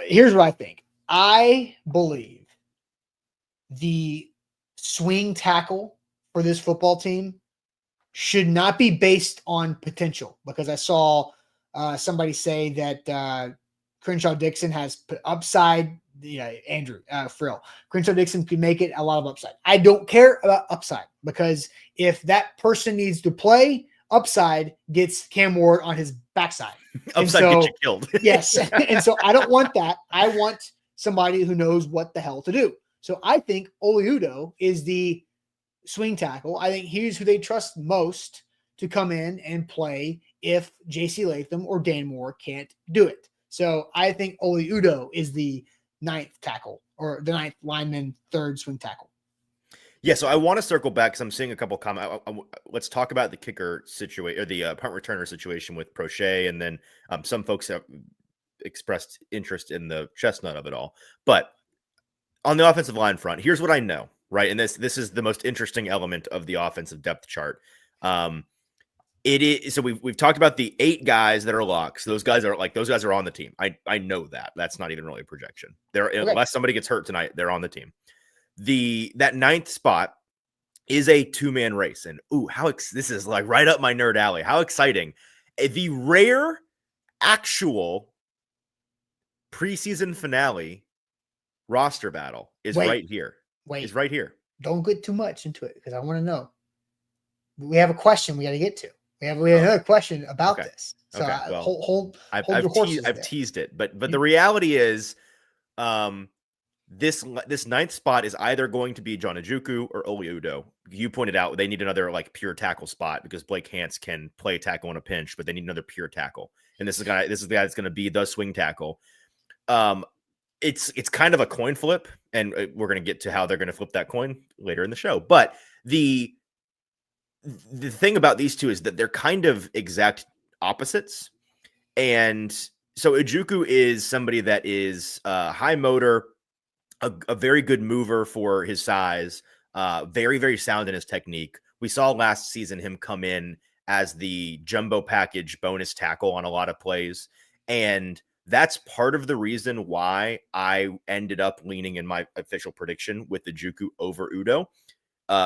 here's what I think. I believe the swing tackle for this football team should not be based on potential, because I saw somebody say that Crenshaw-Dixon has upside. Andrew Frill. Crenshaw-Dixon could make it a lot of upside. I don't care about upside, because if that person needs to play, upside gets Cam Ward on his backside. Upside gets you killed. Yes. And so I don't want that. I want somebody who knows what the hell to do. So I think Oli Udo is the swing tackle. I think he's who they trust most to come in and play if JC Latham or Dan Moore can't do it. So I think Oli Udo is the 9th tackle, or the 9th lineman, 3rd swing tackle. Yeah, so I want to circle back because I'm seeing a couple comments. Let's talk about the kicker situation, or the punt returner situation with Prochet, and then some folks have expressed interest in the chestnut of it all. But on the offensive line front, here's what I know, right? And this is the most interesting element of the offensive depth chart. It is, so we've talked about the 8 guys that are locks. Those guys are on the team. I know that. That's not even really a projection. Unless somebody gets hurt tonight, they're on the team. That 9th spot is a 2-man race, and this is like right up my nerd alley. How exciting! The rare actual preseason finale roster battle is right here. Is right here. Don't get too much into it because I want to know. We have a question we got to get to. We have another question about this. So hold your horses. I've teased it, but the reality is, this ninth spot is either going to be John Ojukwu or Oli Udoh. You pointed out they need another like pure tackle spot because Blake Hance can play tackle in a pinch, but they need another pure tackle. And this is the guy that's going to be the swing tackle. It's kind of a coin flip, and we're going to get to how they're going to flip that coin later in the show. But the thing about these two is that they're kind of exact opposites. And so Ojukwu is somebody that is high motor, a very good mover for his size, very, very sound in his technique. We saw last season him come in as the jumbo package bonus tackle on a lot of plays. And that's part of the reason why I ended up leaning in my official prediction with the Ojukwu over Udoh,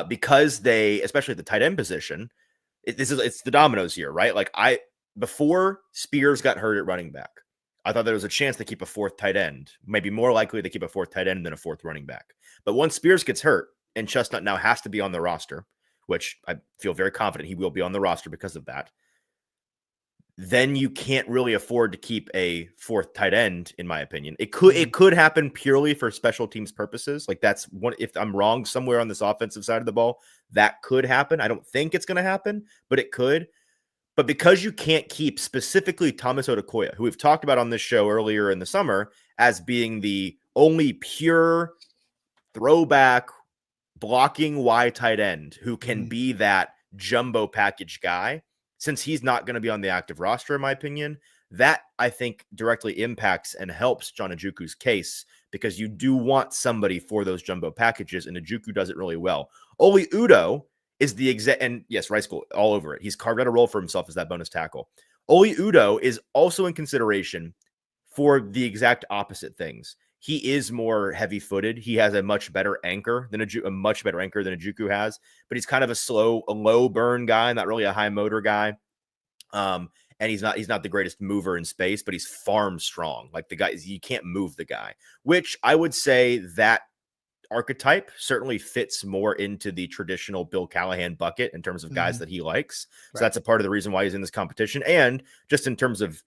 because they, especially the tight end position, it's the dominoes here, right? Like before Spears got hurt at running back, I thought there was a chance to keep a fourth tight end, maybe more likely to keep a fourth tight end than a fourth running back. But once Spears gets hurt and Chestnut now has to be on the roster, which I feel very confident he will be on the roster because of that, then you can't really afford to keep a fourth tight end, in my opinion. It could happen purely for special teams purposes. Like that's one, if I'm wrong somewhere on this offensive side of the ball, that could happen. I don't think it's going to happen, but it could. But because you can't keep specifically Thomas Odukoya, who we've talked about on this show earlier in the summer as being the only pure throwback blocking Y tight end who can be that jumbo package guy, since he's not going to be on the active roster, in my opinion, that I think directly impacts and helps John Ojukwu's case, because you do want somebody for those jumbo packages, and Ojukwu does it really well. Oli Udoh is the exact, and yes, Rice School all over it. He's carved out a role for himself as that bonus tackle. Oli Udoh is also in consideration for the exact opposite things. He is more heavy-footed. He has a much better anchor than Ojukwu has, but he's kind of a low burn guy, not really a high motor guy. And he's not the greatest mover in space, but he's farm strong. Like the guy, you can't move the guy, which I would say that archetype certainly fits more into the traditional Bill Callahan bucket in terms of guys that he likes. So that's a part of the reason why he's in this competition. And just in terms of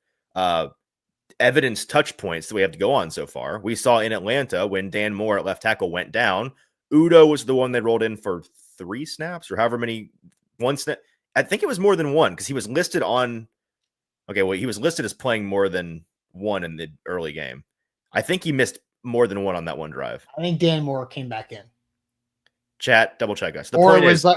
evidence touch points that we have to go on so far, we saw in Atlanta when Dan Moore at left tackle went down, Udoh was the one they rolled in for 3 snaps or however many, one snap. I think it was more than one because he was listed on. Okay, well, he was listed as playing more than one in the early game. I think he missed more than one on that one drive. I think Dan Moore came back in. Chat, double check us. Or it was like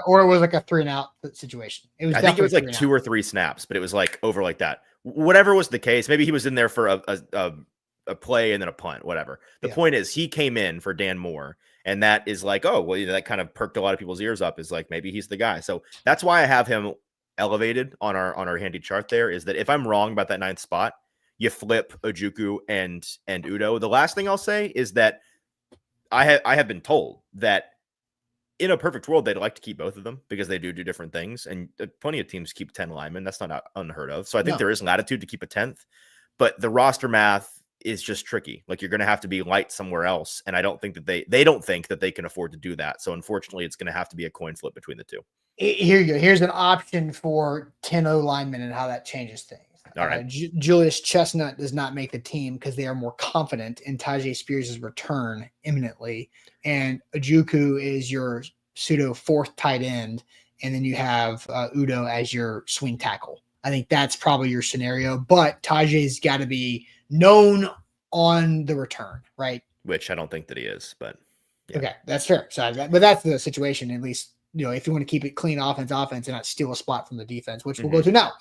a 3-and-out situation. I think it was like 2 or 3 snaps, but it was like over like that. Whatever was the case, maybe he was in there for a play and then a punt, whatever. The point is he came in for Dan Moore, and that is like, oh, well, that kind of perked a lot of people's ears up, is like maybe he's the guy. So that's why I have him elevated on our handy chart there, is that if I'm wrong about that 9th spot, you flip Ojukwu and Udoh. The last thing I'll say is that I have been told that in a perfect world, they'd like to keep both of them because they do different things. And plenty of teams keep 10 linemen. That's not unheard of. So I think there is latitude to keep a 10th, but the roster math is just tricky. Like you're going to have to be light somewhere else. And I don't think that they don't think that they can afford to do that. So unfortunately, it's going to have to be a coin flip between the two. Here you go. Here's an option for 10 O linemen and how that changes things. All right. Julius Chestnut does not make the team because they are more confident in Tyjae Spears' return imminently. And Ojukwu is your pseudo 4th tight end. And then you have Udoh as your swing tackle. I think that's probably your scenario. But Tyjae's got to be known on the return, right? Which I don't think that he is, but yeah. Okay, that's fair. So, but that's the situation, at least. You know, if you want to keep it clean offense and not steal a spot from the defense, which we'll go to now.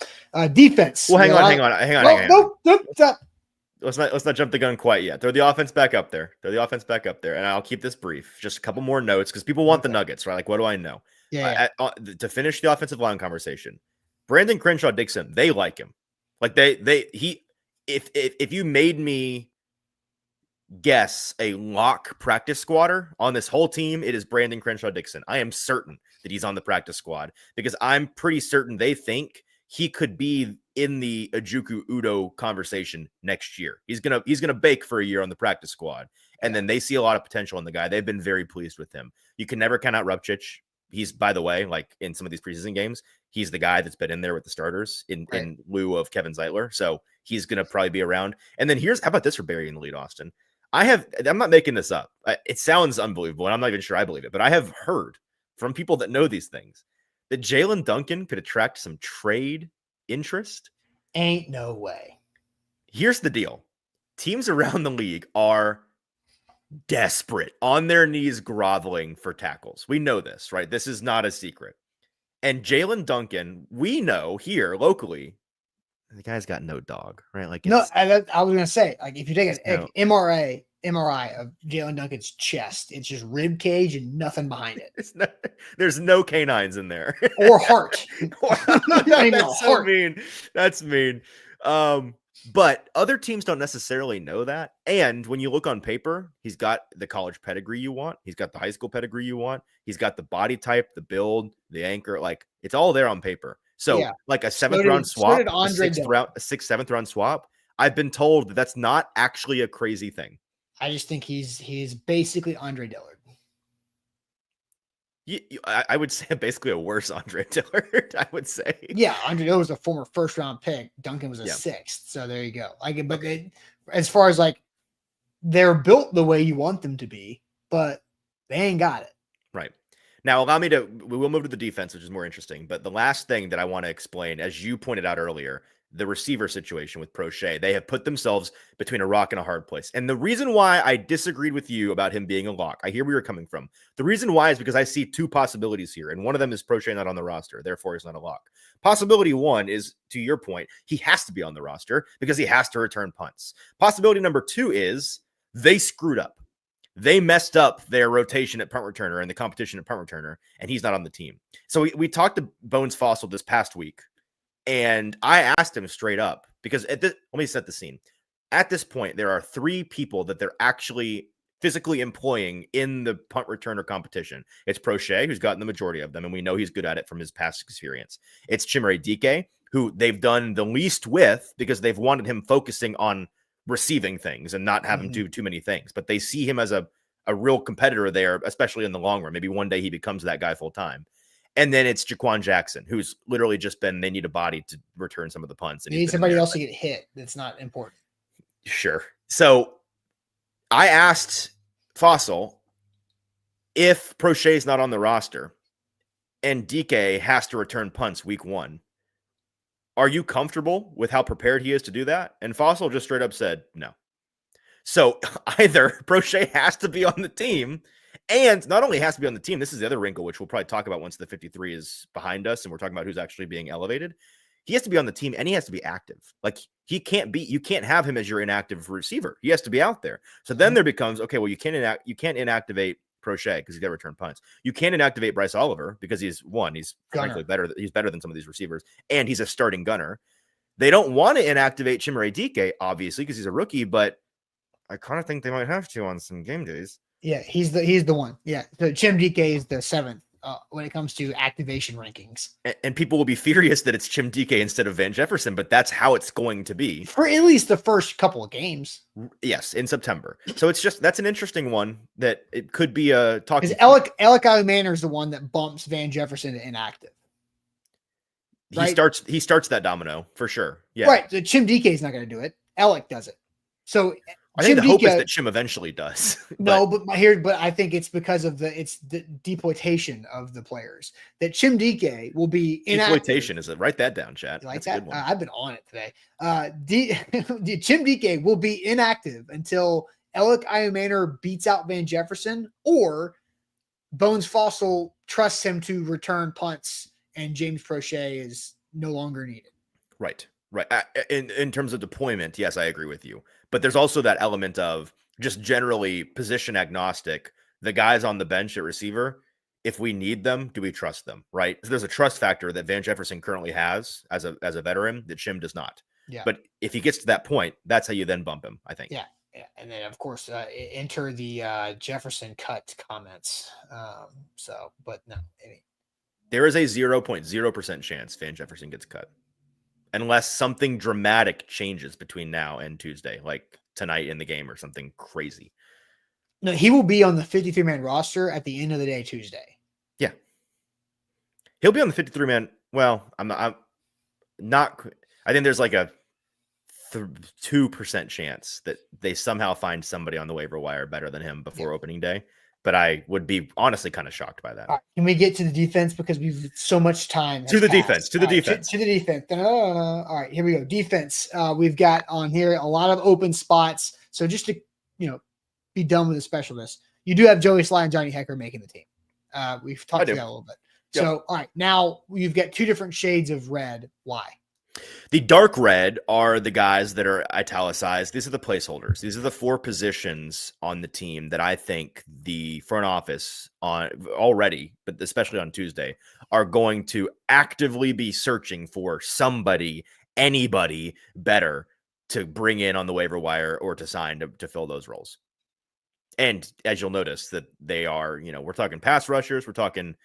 Defense. Well, hang on. No, stop. Let's not jump the gun quite yet. Throw the offense back up there. And I'll keep this brief. Just a couple more notes because people want the nuggets, right? Like, what do I know? Yeah. To finish the offensive line conversation, Brandon Crenshaw Dixon, they like him. Like if you made me guess a lock practice squatter on this whole team, it is Brandon Crenshaw Dixon. I am certain that he's on the practice squad because I'm pretty certain they think he could be in the Ojukwu Udo conversation next year. He's gonna bake for a year on the practice squad, and then they see a lot of potential in the guy. They've been very pleased with him. You can never count out Rupchich. He's, by the way, like in some of these preseason games, he's the guy that's been in there with the starters in lieu of Kevin Zeitler. So he's gonna probably be around. And then how about this for Barry in the lead, Austin? I'm not making this up. It sounds unbelievable, and I'm not even sure I believe it, but I have heard from people that know these things that Jalen Duncan could attract some trade interest. Ain't no way. Here's the deal. Teams around the league are desperate, on their knees groveling for tackles. We know this, right? This is not a secret. And Jalen Duncan, we know here locally, the guy's got no dog, right? Like, no, I was gonna say, like, if you take an MRI of Jalen Duncan's chest, it's just rib cage and nothing behind it. There's no canines in there, or heart. That's so mean. That's mean. But other teams don't necessarily know that. And when you look on paper, he's got the college pedigree you want. He's got the high school pedigree you want. He's got the body type, the build, the anchor. Like, it's all there on paper. So like a 7th round swap, a 6th, 7th round swap. I've been told that that's not actually a crazy thing. I just think he's basically Andre Dillard. I would say basically a worse Andre Dillard. I would say. Yeah, Andre Dillard was a former 1st round pick. Duncan was a 6th. So there you go. Like, but as far as like, they're built the way you want them to be, but they ain't got it. Right. Now, we will move to the defense, which is more interesting. But the last thing that I want to explain, as you pointed out earlier, the receiver situation with Prochet, they have put themselves between a rock and a hard place. And the reason why I disagreed with you about him being a lock, I hear where you're coming from. The reason why is because I see 2 possibilities here. And one of them is Prochet not on the roster. Therefore, he's not a lock. Possibility 1 is, to your point, he has to be on the roster because he has to return punts. Possibility number 2 is they screwed up. They messed up their rotation at punt returner and the competition at punt returner, and he's not on the team. So we talked to Bones Fossil this past week, and I asked him straight up, because let me set the scene. At this point, there are 3 people that they're actually physically employing in the punt returner competition. It's Prochet, who's gotten the majority of them, and we know he's good at it from his past experience. It's Chimere Dike, who they've done the least with because they've wanted him focusing on receiving things and not having do too many things. But they see him as a real competitor there, especially in the long run. Maybe one day he becomes that guy full time. And then it's Jaquan Jackson, who's literally just been, they need a body to return some of the punts. And they need somebody else to get hit. That's not important. Sure. So I asked Fossil if Prochet's not on the roster and DK has to return punts week 1, are you comfortable with how prepared he is to do that? And Fossil just straight up said no. So either Prochet has to be on the team, and not only has to be on the team, this is the other wrinkle, which we'll probably talk about once the 53 is behind us and we're talking about who's actually being elevated. He has to be on the team and he has to be active. Like, you can't have him as your inactive receiver. He has to be out there. So then there becomes, okay, well, you can't inactivate Prochet because he's got to return punts. You can't inactivate Bryce Oliver because he's frankly better. He's better than some of these receivers, and he's a starting gunner. They don't want to inactivate Chimere Dike, obviously, because he's a rookie, but I kind of think they might have to on some game days. Yeah, he's the one. Yeah, so Chim Dike is the 7th when it comes to activation rankings. And people will be furious that it's Chim Dike instead of Van Jefferson, but that's how it's going to be for at least the first couple of games. Yes, in September. So that's an interesting one that it could be a talking. Because Alec Manor is the one that bumps Van Jefferson to inactive. Right? He starts that domino for sure. Yeah, right. So Chim Dike is not going to do it. Alec does it. So I think the hope is that Chim eventually does. No, but I think it's because of the deploitation of the players that Chim Dike will be inactive. Deploitation, is it? Write that down, chat. You like that? I've been on it today. Chim Dike will be inactive until Alec Manor beats out Van Jefferson or Bones Fossil trusts him to return punts and James Prochet is no longer needed. Right. In terms of deployment, yes, I agree with you. But there's also that element of just generally position agnostic. The guys on the bench at receiver, if we need them, do we trust them? Right. So there's a trust factor that Van Jefferson currently has as a veteran that Chim does not. Yeah. But if he gets to that point, that's how you then bump him, I think. Yeah. And then, of course, enter the Jefferson cut comments. But no. There is a 0.0% chance Van Jefferson gets cut. unless something dramatic changes between now and Tuesday, like tonight in the game or something crazy. No, he will be on the 53-man roster at the end of the day Tuesday. Yeah. He'll be on the 53-man. Well, I'm not. I think there's like a 2% chance that they somehow find somebody on the waiver wire better than him before opening day. But I would be honestly kind of shocked by that. All right, can we get to the defense because we've so much time to the passed. defense? To the defense. To the defense. All right, here we go. Defense. We've got on here a lot of open spots. So just to be done with the specialists, you do have Joey Sly and Johnny Hecker making the team. We've talked about that a little bit. Yep. So all right, now you've got two different shades of red. Why? The dark red are the guys that are italicized. These are the placeholders. These are the 4 positions on the team that I think the front office on already, but especially on Tuesday, are going to actively be searching for somebody, anybody better to bring in on the waiver wire or to sign to fill those roles. And as you'll notice that they are, we're talking pass rushers. We're talking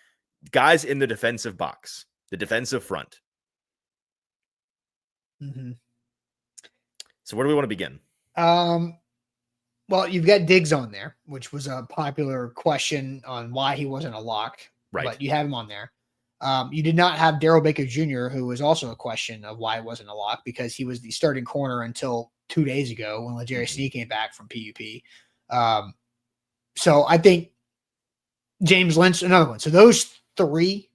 guys in the defensive box, the defensive front. Mm-hmm. So where do we want to begin? Well, you've got Diggs on there, which was a popular question on why he wasn't a lock. Right. But you have him on there. You did not have Darrell Baker Jr., who was also a question of why he wasn't a lock because he was the starting corner until 2 days ago when L'Jarius Sneed came back from PUP. So I think James Lynch, another one. So those 3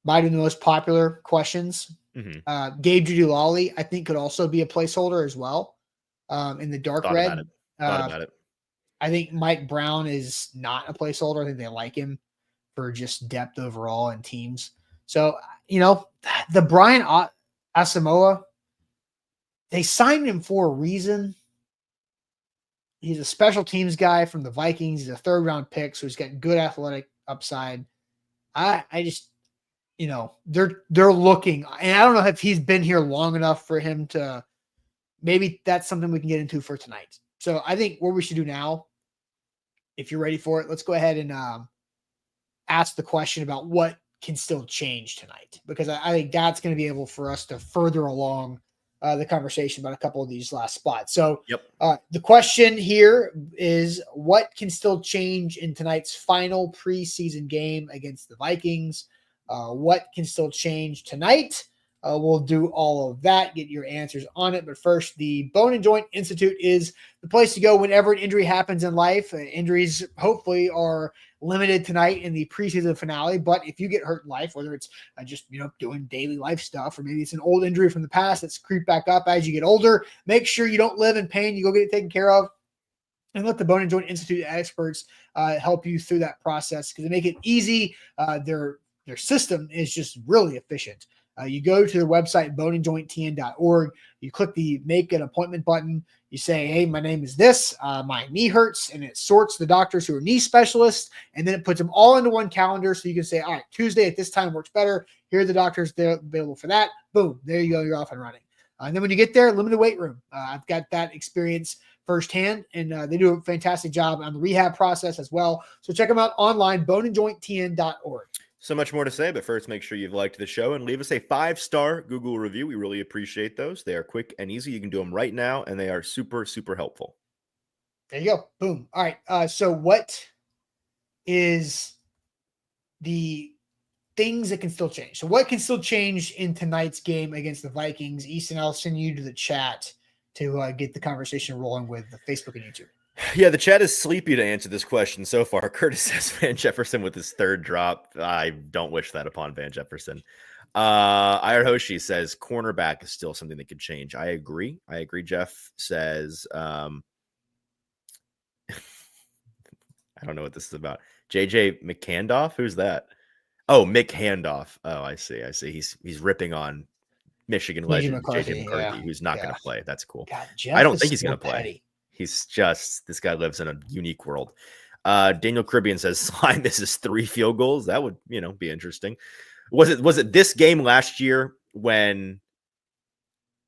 might be the most popular questions. Mm-hmm. Gabe Jeudy-Lally, I think, could also be a placeholder as well in the dark red. Thought about it. I think Mike Brown is not a placeholder. I think they like him for just depth overall in teams. So, the Brian Asamoah, they signed him for a reason. He's a special teams guy from the Vikings. He's a 3rd-round pick, so he's got good athletic upside. I just, they're looking, and I don't know if he's been here long enough for him to, maybe that's something we can get into for tonight. So I think what we should do now, if you're ready for it, let's go ahead and ask the question about what can still change tonight, because I think that's going to be able for us to further along the conversation about a couple of these last spots. So the question here is, what can still change in tonight's final preseason game against the Vikings? What can still change tonight? We'll do all of that, get your answers on it. But first, the Bone and Joint Institute is the place to go whenever an injury happens in life. Injuries hopefully are limited tonight in the preseason finale. But if you get hurt in life, whether it's just, doing daily life stuff, or maybe it's an old injury from the past that's creeped back up as you get older, make sure you don't live in pain. You go get it taken care of. And let the Bone and Joint Institute experts help you through that process, because they make it easy. Their system is just really efficient. You go to the website, boneandjointtn.org. You click the make an appointment button. You say, hey, my name is this. My knee hurts, and it sorts the doctors who are knee specialists, and then it puts them all into one calendar. So you can say, all right, Tuesday at this time works better. Here are the doctors that are available for that. Boom, there you go. You're off and running. And then when you get there, limited weight room. I've got that experience firsthand, and they do a fantastic job on the rehab process as well. So check them out online, boneandjointtn.org. So much more to say, but first, make sure you've liked the show and leave us a 5-star Google review. We really appreciate those. They are quick and easy. You can do them right now, and they are super, super helpful. There you go. Boom. All right. So what is the things that can still change? So what can still change in tonight's game against the Vikings? Easton, I'll send you to the chat to get the conversation rolling with the Facebook and YouTube. Yeah, the chat is sleepy to answer this question so far. Curtis says Van Jefferson with his 3rd drop. I don't wish that upon Van Jefferson. Iron Hoshi says cornerback is still something that could change. I agree. Jeff says, I don't know what this is about. JJ McCandoff? Who's that? Oh, Mick Handoff. Oh, I see. He's ripping on Michigan legend JJ McCarthy, who's not going to play. That's cool. God, I don't think he's going to play. He's just, this guy lives in a unique world. Daniel Caribbean says, Slime misses 3 field goals. That would, be interesting. Was it this game last year when,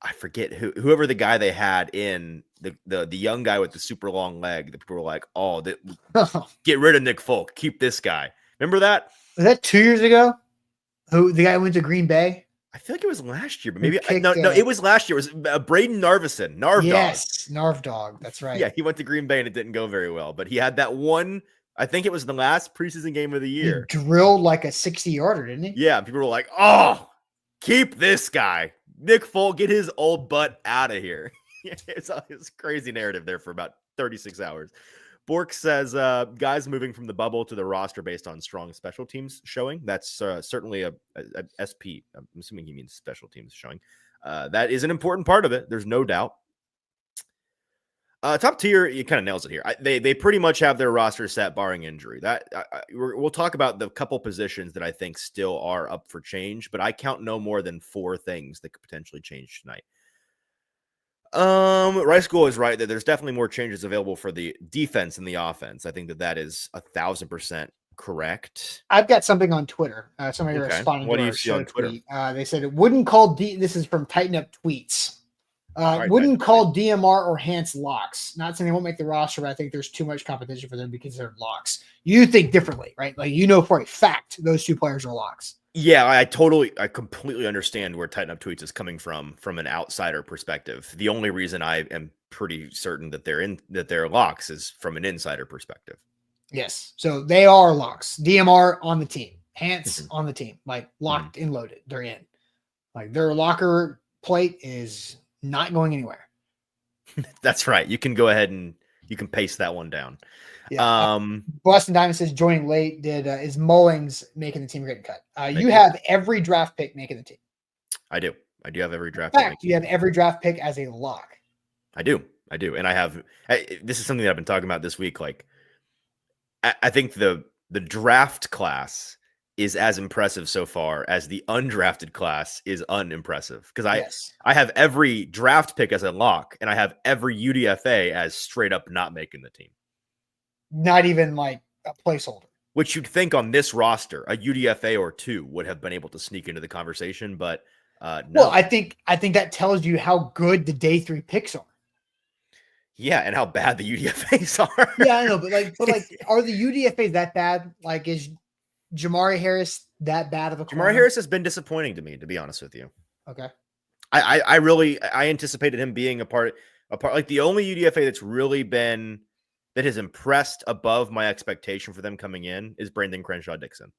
I forget whoever the guy they had in, the young guy with the super long leg, that people were like, get rid of Nick Folk, keep this guy. Remember that? Was that 2 years ago? Who the guy went to Green Bay? I feel like it was last year, but Who maybe kicked, no, it was last year. It was Braden Narvison, Narv Dog. Yes, Narv Dog. That's right. Yeah, he went to Green Bay and it didn't go very well, but he had that one. I think it was the last preseason game of the year. He drilled like a 60-yarder, didn't he? Yeah, people were like, "Oh, keep this guy, Nick Folk, get his old butt out of here." It's a crazy narrative there for about 36 hours. Bork says, guys moving from the bubble to the roster based on strong special teams showing. That's certainly a SP. I'm assuming he means special teams showing. That is an important part of it. There's no doubt. Top tier, it kind of nails it here. They pretty much have their roster set barring injury. We'll talk about the couple positions that I think still are up for change, but I count no more than 4 things that could potentially change tonight. Rice School is right that there's definitely more changes available for the defense and the offense. I think that is 1,000% correct. I've got something on Twitter. Somebody responded. What do you see on Twitter? They said it wouldn't call this is from Tighten Up Tweets. Wouldn't call DMR or Hans locks. Not saying they won't make the roster, but I think there's too much competition for them to be considered locks. You think differently, right? Like, you know for a fact those 2 players are locks. Yeah, I completely understand where Tighten Up Tweets is coming from an outsider perspective. The only reason I am pretty certain that they're locks is from an insider perspective. Yes. So they are locks. DMR on the team. Hans on the team. Like, locked and loaded. They're in. Like, their locker plate is not going anywhere. That's right. You can go ahead and you can paste that one down. Yeah. Boston Diamond says joining late. Is Mullings making the team getting cut? You have every draft pick making the team. I do have every draft pick. You have every draft pick as a lock. I do. And this is something that I've been talking about this week. Like, I think the draft class is as impressive so far as the undrafted class is unimpressive. Because I have every draft pick as a lock, and I have every UDFA as straight up not making the team. Not even like a placeholder. Which you'd think on this roster, a UDFA or 2 would have been able to sneak into the conversation, but no. Well, I think that tells you how good the day 3 picks are. Yeah, and how bad the UDFAs are. Yeah, I know, but are the UDFAs that bad? Like, is Jamari Harris that bad of a corner? Jamari Harris has been disappointing to me, to be honest with you. Okay. I anticipated him being a part like the only UDFA that's really been that has impressed above my expectation for them coming in is Brandon Crenshaw Dixon.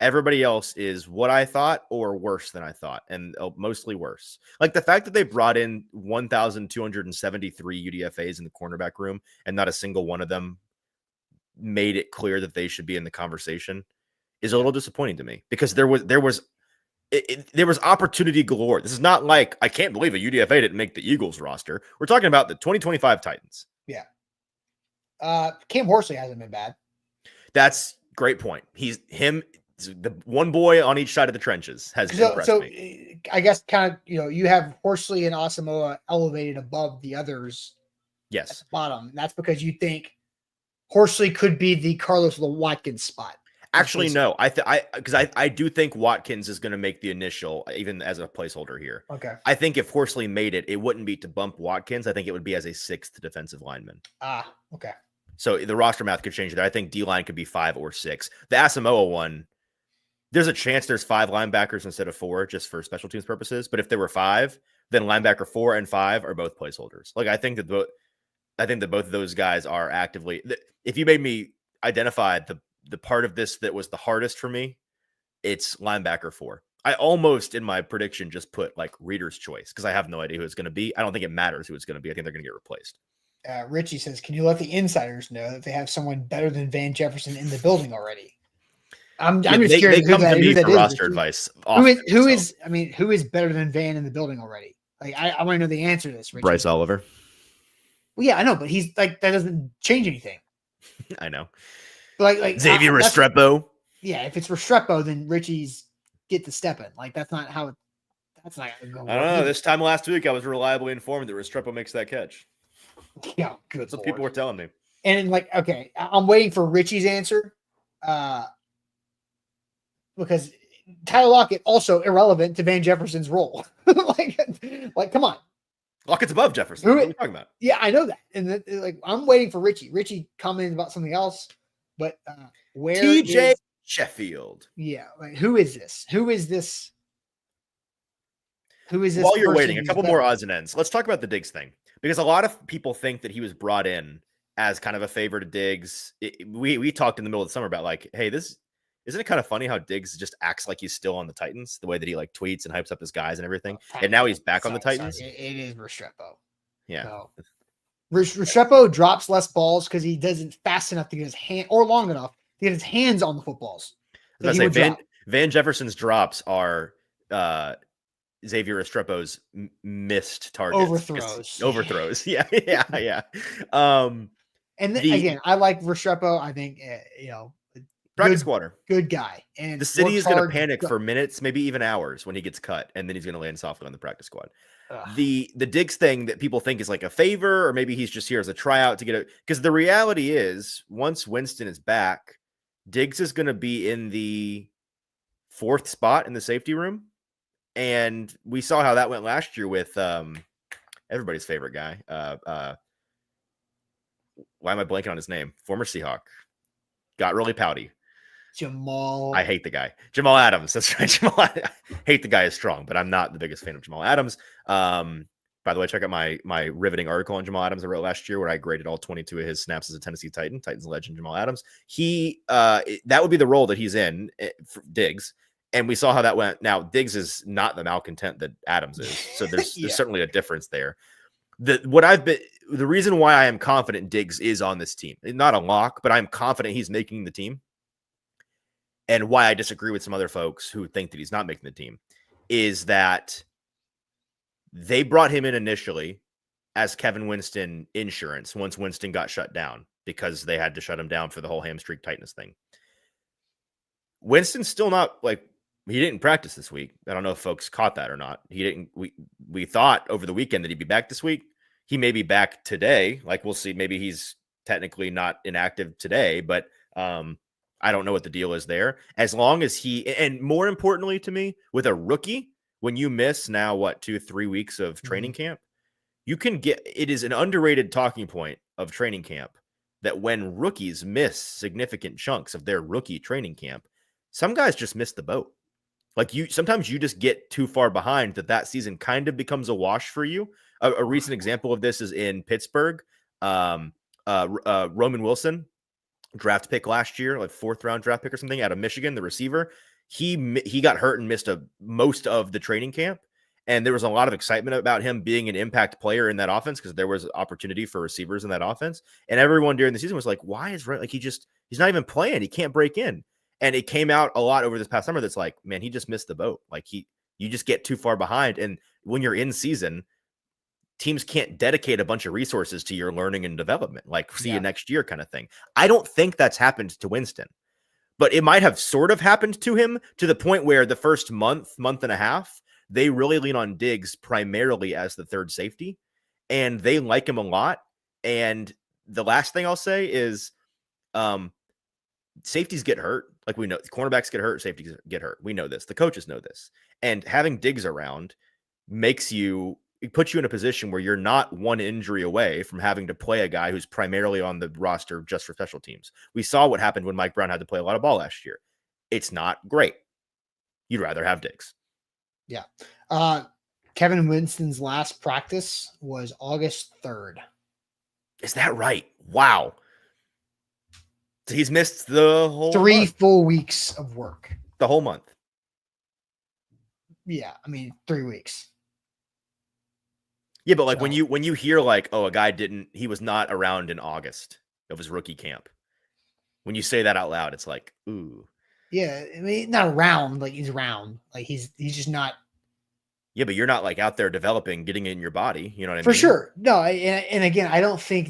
Everybody else is what I thought or worse than I thought, and mostly worse. Like the fact that they brought in 1,273 UDFAs in the cornerback room and not a single one of them made it clear that they should be in the conversation is a little disappointing to me, because there was opportunity galore. This is not like, I can't believe a UDFA didn't make the Eagles roster. We're talking about the 2025 Titans. Yeah. Cam Horsley hasn't been bad. That's great point. The one boy on each side of the trenches has impressed me. I guess kind of, you have Horsley and Asamoah elevated above the others. Yes. At the bottom. That's because you think Horsley could be the Carlos Watkins spot. Actually, no. Because I do think Watkins is going to make the initial, even as a placeholder here. Okay. I think if Horsley made it, it wouldn't be to bump Watkins. I think it would be as a 6th defensive lineman. Okay. So the roster math could change there. I think D-line could be 5 or 6. The Asamoah one, there's a chance there's 5 linebackers instead of 4 just for special teams purposes. But if there were 5, then linebacker 4 and 5 are both placeholders. Like, I think that both of those guys are actively. If you made me identify the part of this that was the hardest for me, it's linebacker 4. I almost in my prediction just put like reader's choice because I have no idea who it's going to be. I don't think it matters who it's going to be. I think they're going to get replaced. Richie says, can you let the insiders know that they have someone better than Van Jefferson in the building already? I'm just curious. They come to me for roster advice. Who is better than Van in the building already? Like, I want to know the answer to this, Richie. Bryce Oliver. Well, yeah, I know, but he's like, that doesn't change anything. I know. Like Xavier Restrepo. Yeah, if it's Restrepo, then Richie's get the step in. Like, that's not how it. That's not. I don't know. This time last week, I was reliably informed that Restrepo makes that catch. Yeah, good. That's what people were telling me. And like, okay, I'm waiting for Richie's answer, because Tyler Lockett also irrelevant to Van Jefferson's role. like, come on. Lockett's above Jefferson. What are you talking about? Yeah, I know that. And I'm waiting for Richie. Richie commented about something else, but where TJ Sheffield? Yeah, like, who is this? Who is this Who is this? While you're person waiting, a who's couple better? more odds and ends. Let's talk about the Diggs thing, because a lot of people think that he was brought in. We talked in the middle of the summer about like, hey, this isn't it kind of funny how Diggs isn't it kind of funny how Diggs just acts like he's still on the Titans, the way that he like tweets and hypes up his guys and everything, and now he's back on the Titans. It is Restrepo. Yeah, So Restrepo drops less balls because he doesn't fast enough to get his hand or long enough to get his hands on the footballs. I was about to say Van Jefferson's drops are Xavier Restrepo's missed targets, overthrows. Yeah. And again, I like Restrepo. I think practice squatter, good guy. And the city is going to panic for minutes, maybe even hours, when he gets cut, and then he's going to land softly on the practice squad. The Diggs thing that people think is like a favor, or maybe he's just here as a tryout to get it. Because the reality is, once Winston is back, Diggs is going to be in the 4th spot in the safety room. And we saw how that went last year with everybody's favorite guy. Why am I blanking on his name? Former Seahawk. Got really pouty. Jamal. I hate the guy. Jamal Adams. That's right. Hate the guy is strong, but I'm not the biggest fan of Jamal Adams. By the way, check out my riveting article on Jamal Adams I wrote last year, where I graded all 22 of his snaps as a Tennessee Titan. Titans legend Jamal Adams. That would be the role that he's in for Diggs. And we saw how that went. Now, Diggs is not the malcontent that Adams is. So there's certainly a difference there. The reason why I am confident Diggs is on this team, not a lock, but I'm confident he's making the team. And why I disagree with some other folks who think that he's not making the team is that they brought him in initially as Kevin Winston insurance once Winston got shut down, because they had to shut him down for the whole hamstring tightness thing. Winston's still not he didn't practice this week. I don't know if folks caught that or not. He didn't. We thought over the weekend that he'd be back this week. He may be back today. We'll see. Maybe he's technically not inactive today, but I don't know what the deal is there. As long as and more importantly to me, with a rookie, when you miss now 2-3 weeks of training camp, it is an underrated talking point of training camp that when rookies miss significant chunks of their rookie training camp, some guys just miss the boat. Sometimes you just get too far behind that season kind of becomes a wash for you. A recent example of this is in Pittsburgh. Roman Wilson, draft pick last year, 4th round draft pick or something, out of Michigan, the receiver. He got hurt and missed most of the training camp. And there was a lot of excitement about him being an impact player in that offense, because there was opportunity for receivers in that offense. And everyone during the season was like, why is he's not even playing. He can't break in. And it came out a lot over this past summer that's like, man, he just missed the boat. You just get too far behind. And when you're in season, teams can't dedicate a bunch of resources to your learning and development. See you next year kind of thing. I don't think that's happened to Winston, but it might have sort of happened to him, to the point where the first month and a half, they really lean on Diggs primarily as the 3rd safety, and they like him a lot. And the last thing I'll say is, safeties get hurt. We know cornerbacks get hurt, safeties get hurt. We know this. The coaches know this. And having Diggs around puts you in a position where you're not one injury away from having to play a guy who's primarily on the roster just for special teams. We saw what happened when Mike Brown had to play a lot of ball last year. It's not great. You'd rather have Diggs. Yeah. Kevin Winston's last practice was August 3rd. Is that right? Wow. So he's missed the whole 3 full weeks of work. The whole month. Yeah, 3 weeks. Yeah, but when you hear a guy he was not around in August of his rookie camp. When you say that out loud, it's like, ooh. Yeah, not around, he's around. He's just not. Yeah, but you're not out there developing, getting it in your body. You know what I mean? For sure. No, and again, I don't think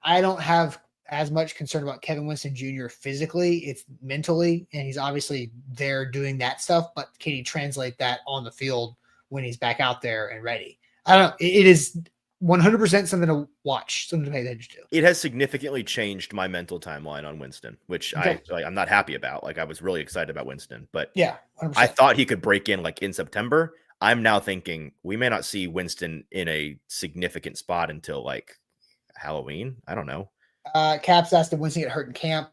I don't have as much concern about Kevin Winston Jr. physically. It's mentally, and he's obviously there doing that stuff, but can he translate that on the field when he's back out there and ready? I don't know. It is 100% something to watch, something to pay attention to. It has significantly changed my mental timeline on Winston, which I'm not happy about. I was really excited about Winston, but yeah, 100%. I thought he could break in in September. I'm now thinking we may not see Winston in a significant spot until Halloween. I don't know. Caps asked, did Winston get hurt in camp?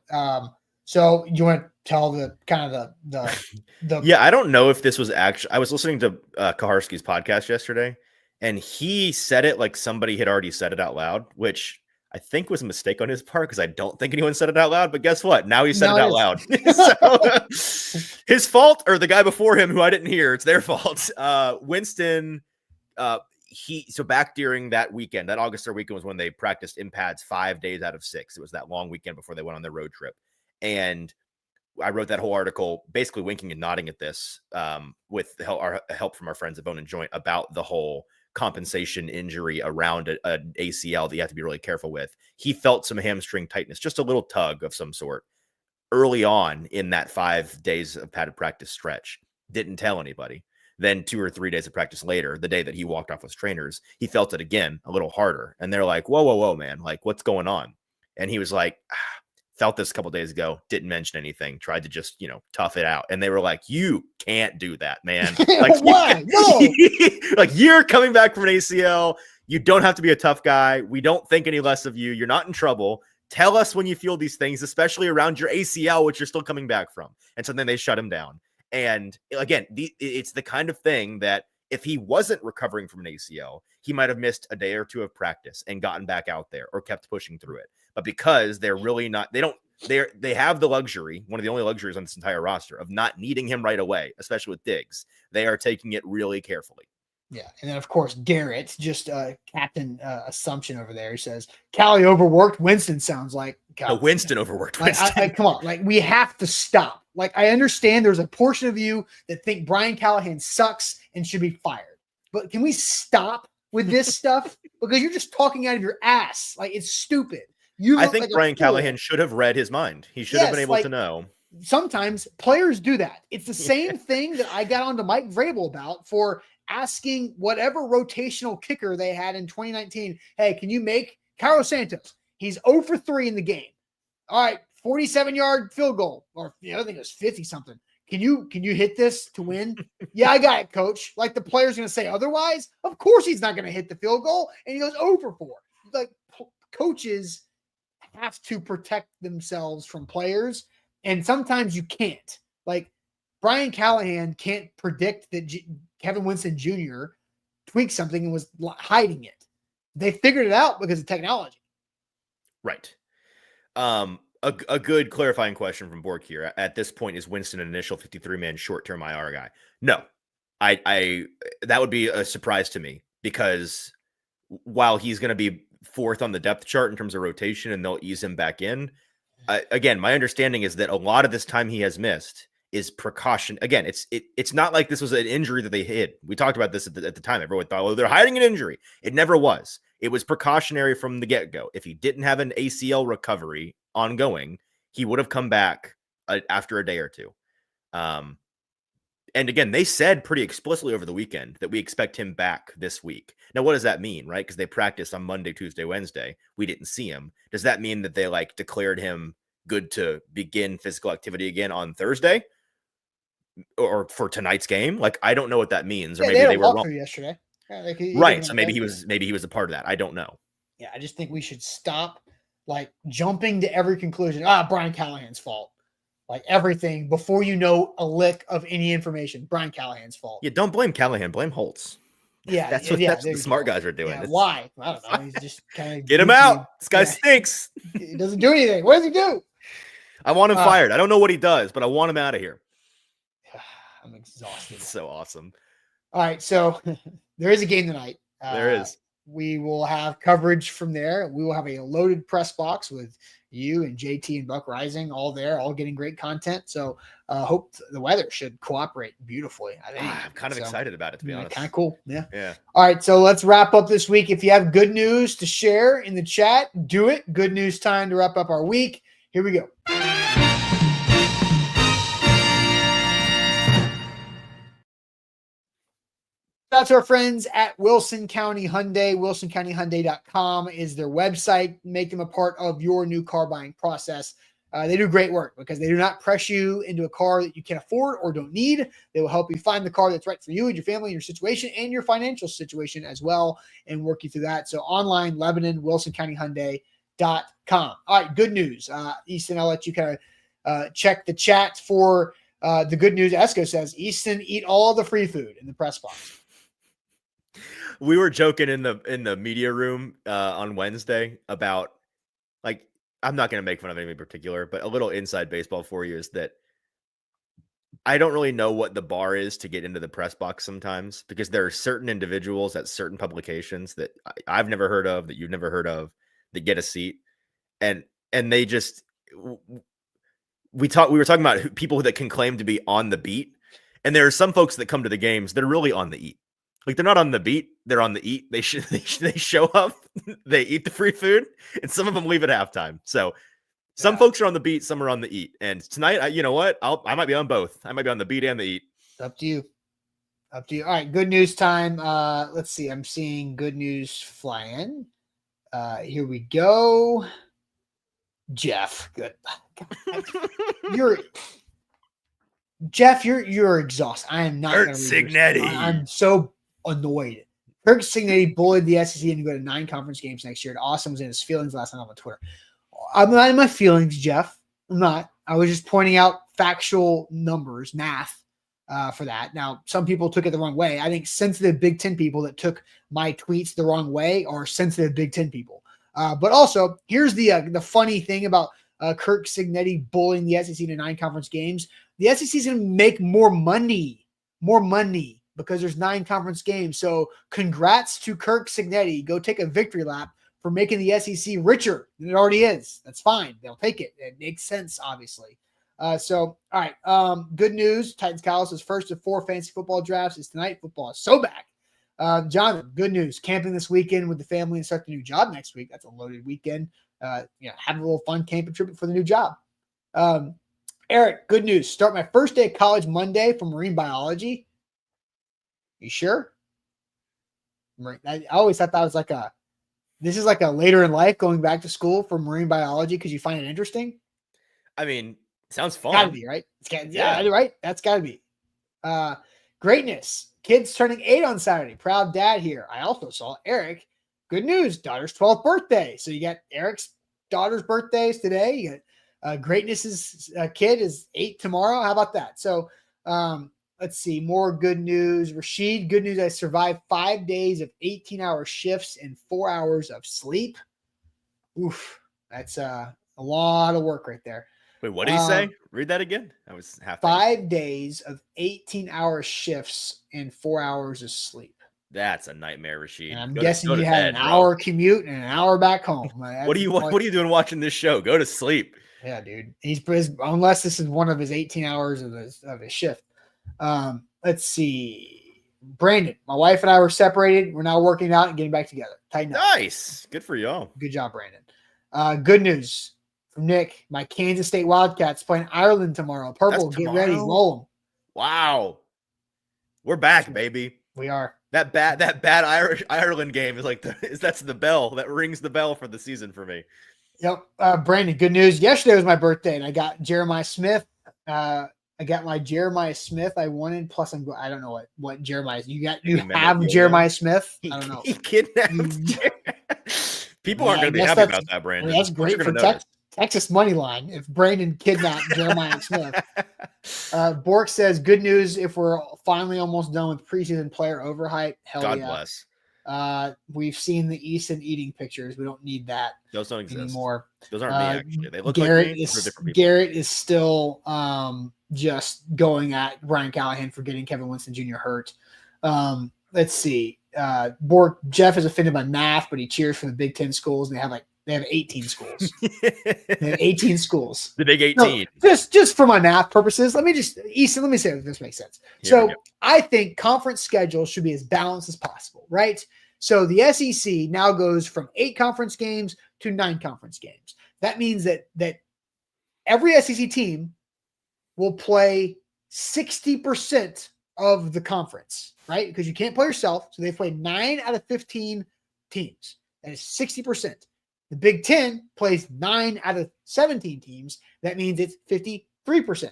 So you want to tell the kind of the Yeah, I don't know if this was actually. I was listening to Kaharski's podcast yesterday, and he said it like somebody had already said it out loud, which I think was a mistake on his part because I don't think anyone said it out loud. But guess what? Now he said it out loud. So his fault, or the guy before him who I didn't hear, it's their fault. Winston, so back during that weekend, that August 3rd weekend was when they practiced in pads 5 days out of 6. It was that long weekend before they went on their road trip, and I wrote that whole article basically winking and nodding at this with help from our friends at Bone and Joint about the whole compensation injury around an ACL that you have to be really careful with. He felt some hamstring tightness, just a little tug of some sort early on in that 5 days of padded practice stretch. Didn't tell anybody. Then 2 or 3 days of practice later, the day that he walked off with trainers, he felt it again a little harder. And they're like, whoa, man, like what's going on? And he was like, felt this a couple days ago, didn't mention anything, tried to just, tough it out. And they were like, you can't do that, man. Like, why? No. Like, you're coming back from an ACL. You don't have to be a tough guy. We don't think any less of you. You're not in trouble. Tell us when you feel these things, especially around your ACL, which you're still coming back from. And so then they shut him down. And again, it's the kind of thing that if he wasn't recovering from an ACL, he might have missed a day or two of practice and gotten back out there or kept pushing through it. But because they're really not, they have the luxury, one of the only luxuries on this entire roster, of not needing him right away, especially with Diggs. They are taking it really carefully. Yeah. And then, of course, Garrett, just captain assumption over there. He says, Callie overworked. Winston sounds like. Winston overworked. Winston. Come on. Like, we have to stop. Like, I understand there's a portion of you that think Brian Callahan sucks and should be fired. But can we stop with this stuff? Because you're just talking out of your ass. Like, it's stupid. I think Brian Callahan should have read his mind. He should have been able to know. Sometimes players do that. It's the same thing that I got onto Mike Vrabel about for asking whatever rotational kicker they had in 2019. Hey, can you make Carlos Santos? He's 0 for 3 in the game. All right, 47-yard field goal, or I think it was 50 something. Can you hit this to win? Yeah, I got it, coach. Like, the player's going to say otherwise. Of course, he's not going to hit the field goal, and he goes 0 for 4. Like, coaches have to protect themselves from players, and sometimes you can't. Like, Brian Callahan can't predict that Kevin Winston Jr. tweaked something and was hiding it. They figured it out because of technology. Right. A good clarifying question from Bork here. At this point, is Winston an initial 53-man short-term IR guy? No. I that would be a surprise to me, because while he's going to be 4th on the depth chart in terms of rotation and they'll ease him back in, again, my understanding is that a lot of this time he has missed is precaution. Again, it's not like this was an injury that they hid. We talked about this at the time. Everyone thought, well, they're hiding an injury. It never was. It was precautionary from the get-go. If he didn't have an ACL recovery ongoing, he would have come back after a day or two. And again, they said pretty explicitly over the weekend that we expect him back this week. Now, what does that mean, right? Because they practiced on Monday, Tuesday, Wednesday. We didn't see him. Does that mean that they declared him good to begin physical activity again on Thursday or for tonight's game? I don't know what that means. Or maybe they were wrong yesterday. Right. So maybe he was a part of that. I don't know. Yeah. I just think we should stop jumping to every conclusion. Brian Callahan's fault. Everything before you know a lick of any information. Brian Callahan's fault. Yeah. Don't blame Callahan. Blame Holtz. Yeah. That's what the smart guys are doing. Yeah, why? I don't know. He's just kind of get him out. This guy stinks. He doesn't do anything. What does he do? I want him fired. I don't know what he does, but I want him out of here. I'm exhausted. It's so awesome. All right. So there is a game tonight. There is. We will have coverage from there. We will have a loaded press box with you and JT and Buck Rising all there, all getting great content. So hope the weather should cooperate beautifully. I'm kind of excited about it, to be honest. Kind of cool. Yeah. Yeah. All right. So let's wrap up this week. If you have good news to share in the chat, do it. Good news time to wrap up our week. Here we go. That's our friends at Wilson County Hyundai. WilsonCountyHyundai.com is their website. Make them a part of your new car buying process. They do great work because they do not press you into a car that you can't afford or don't need. They will help you find the car that's right for you and your family, your situation, and your financial situation as well, and work you through that. So online, Lebanon, WilsonCountyHyundai.com. All right, good news. Easton, I'll let you kind Check the chat for the good news. Esco says, Easton, eat all the free food in the press box. We were joking in the media room on Wednesday about, like, I'm not going to make fun of anybody in particular, but a little inside baseball for you is that I don't really know what the bar is to get into the press box sometimes, because there are certain individuals at certain publications that I've never heard of, that you've never heard of, that get a seat. And they just, we were talking about people that can claim to be on the beat. And there are some folks that come to the games that are really on the eat. Like, they're not on the beat, they're on the eat. They show up, they eat the free food, and some of them leave at halftime. So some folks are on the beat, some are on the eat. And tonight, you know what? I might be on both. I might be on the beat and the eat. Up to you. All right, good news time. Let's see. I'm seeing good news fly in. Here we go. Jeff, good. Jeff, you're exhausted. I am not Kurt Cignetti. I'm so annoyed. Kirk Cignetti bullied the SEC and go to 9 conference games next year. Austin was in his feelings last night on Twitter. I'm not in my feelings, Jeff. I'm not. I was just pointing out factual numbers, math for that. Now, some people took it the wrong way. I think sensitive Big Ten people that took my tweets the wrong way are sensitive Big Ten people. But also, here's the funny thing about Kirk Cignetti bullying the SEC to 9 conference games. The SEC is going to make more money because there's 9 conference games. So congrats to Kirk Cignetti. Go take a victory lap for making the SEC richer than it already is. That's fine. They'll take it. It makes sense, obviously. All right. Good news. Titans Cowboys' first of 4 fantasy football drafts is tonight. Football is so back. Jonathan, good news. Camping this weekend with the family and start the new job next week. That's a loaded weekend. Have a little fun camping trip for the new job. Eric, good news. Start my first day of college Monday for marine biology. You sure? I always thought that was this is like a later in life going back to school for marine biology because you find it interesting. I mean, sounds fun. Gotta be, right? Right? That's gotta be. Greatness. Kids turning 8 on Saturday. Proud dad here. I also saw Eric. Good news. Daughter's 12th birthday. So you got Eric's daughter's birthdays today. You got Greatness's kid is 8 tomorrow. How about that? So let's see. More good news. Rashid, good news. I survived 5 days of 18-hour shifts and 4 hours of sleep. Oof. That's a lot of work right there. Wait, what did he say? Read that again. I was half. 5 days of 18-hour shifts and 4 hours of sleep. That's a nightmare, Rashid. And I'm guessing you had an hour commute and an hour back home. What are you doing watching this show? Go to sleep. Yeah, dude. Unless this is one of his 18 hours of his shift. Let's see. Brandon, my wife and I were separated. We're now working out and getting back together. Tighten up. Nice. Good for y'all. Good job, Brandon. Good news from Nick. My Kansas State Wildcats playing Ireland tomorrow. Purple, get ready. Roll them. Wow. We're back, baby. We are. That bad Ireland game is that's the bell that rings the bell for the season for me. Yep. Brandon, good news. Yesterday was my birthday, and I got Jeremiah Smith. I got my Jeremiah Smith I wanted. Plus, I don't know what Jeremiah is. You have Jeremiah Smith? I don't know. He kidnapped. People aren't going to be happy about that, Brandon. That's great for Texas money line if Brandon kidnapped Jeremiah Smith. Bork says, good news if we're finally almost done with preseason player overhype. Hell God bless. We've seen the Easton eating pictures. We don't need that. Those don't exist anymore. Those aren't me, actually. They look Garrett like me. They're different people. Garrett is still just going at Brian Callahan for getting Kevin Winston Jr. hurt. Let's see. Bork, Jeff is offended by math, but he cheers for the Big Ten schools. And they have 18 schools. They have 18 schools. The Big 18. No, just for my math purposes, let me say if this makes sense. So I think conference schedules should be as balanced as possible, right? So the SEC now goes from 8 conference games to 9 conference games. That means that every SEC team will play 60% of the conference, right? Because you can't play yourself. So they play 9 out of 15 teams. That is 60%. The Big Ten plays 9 out of 17 teams. That means it's 53%.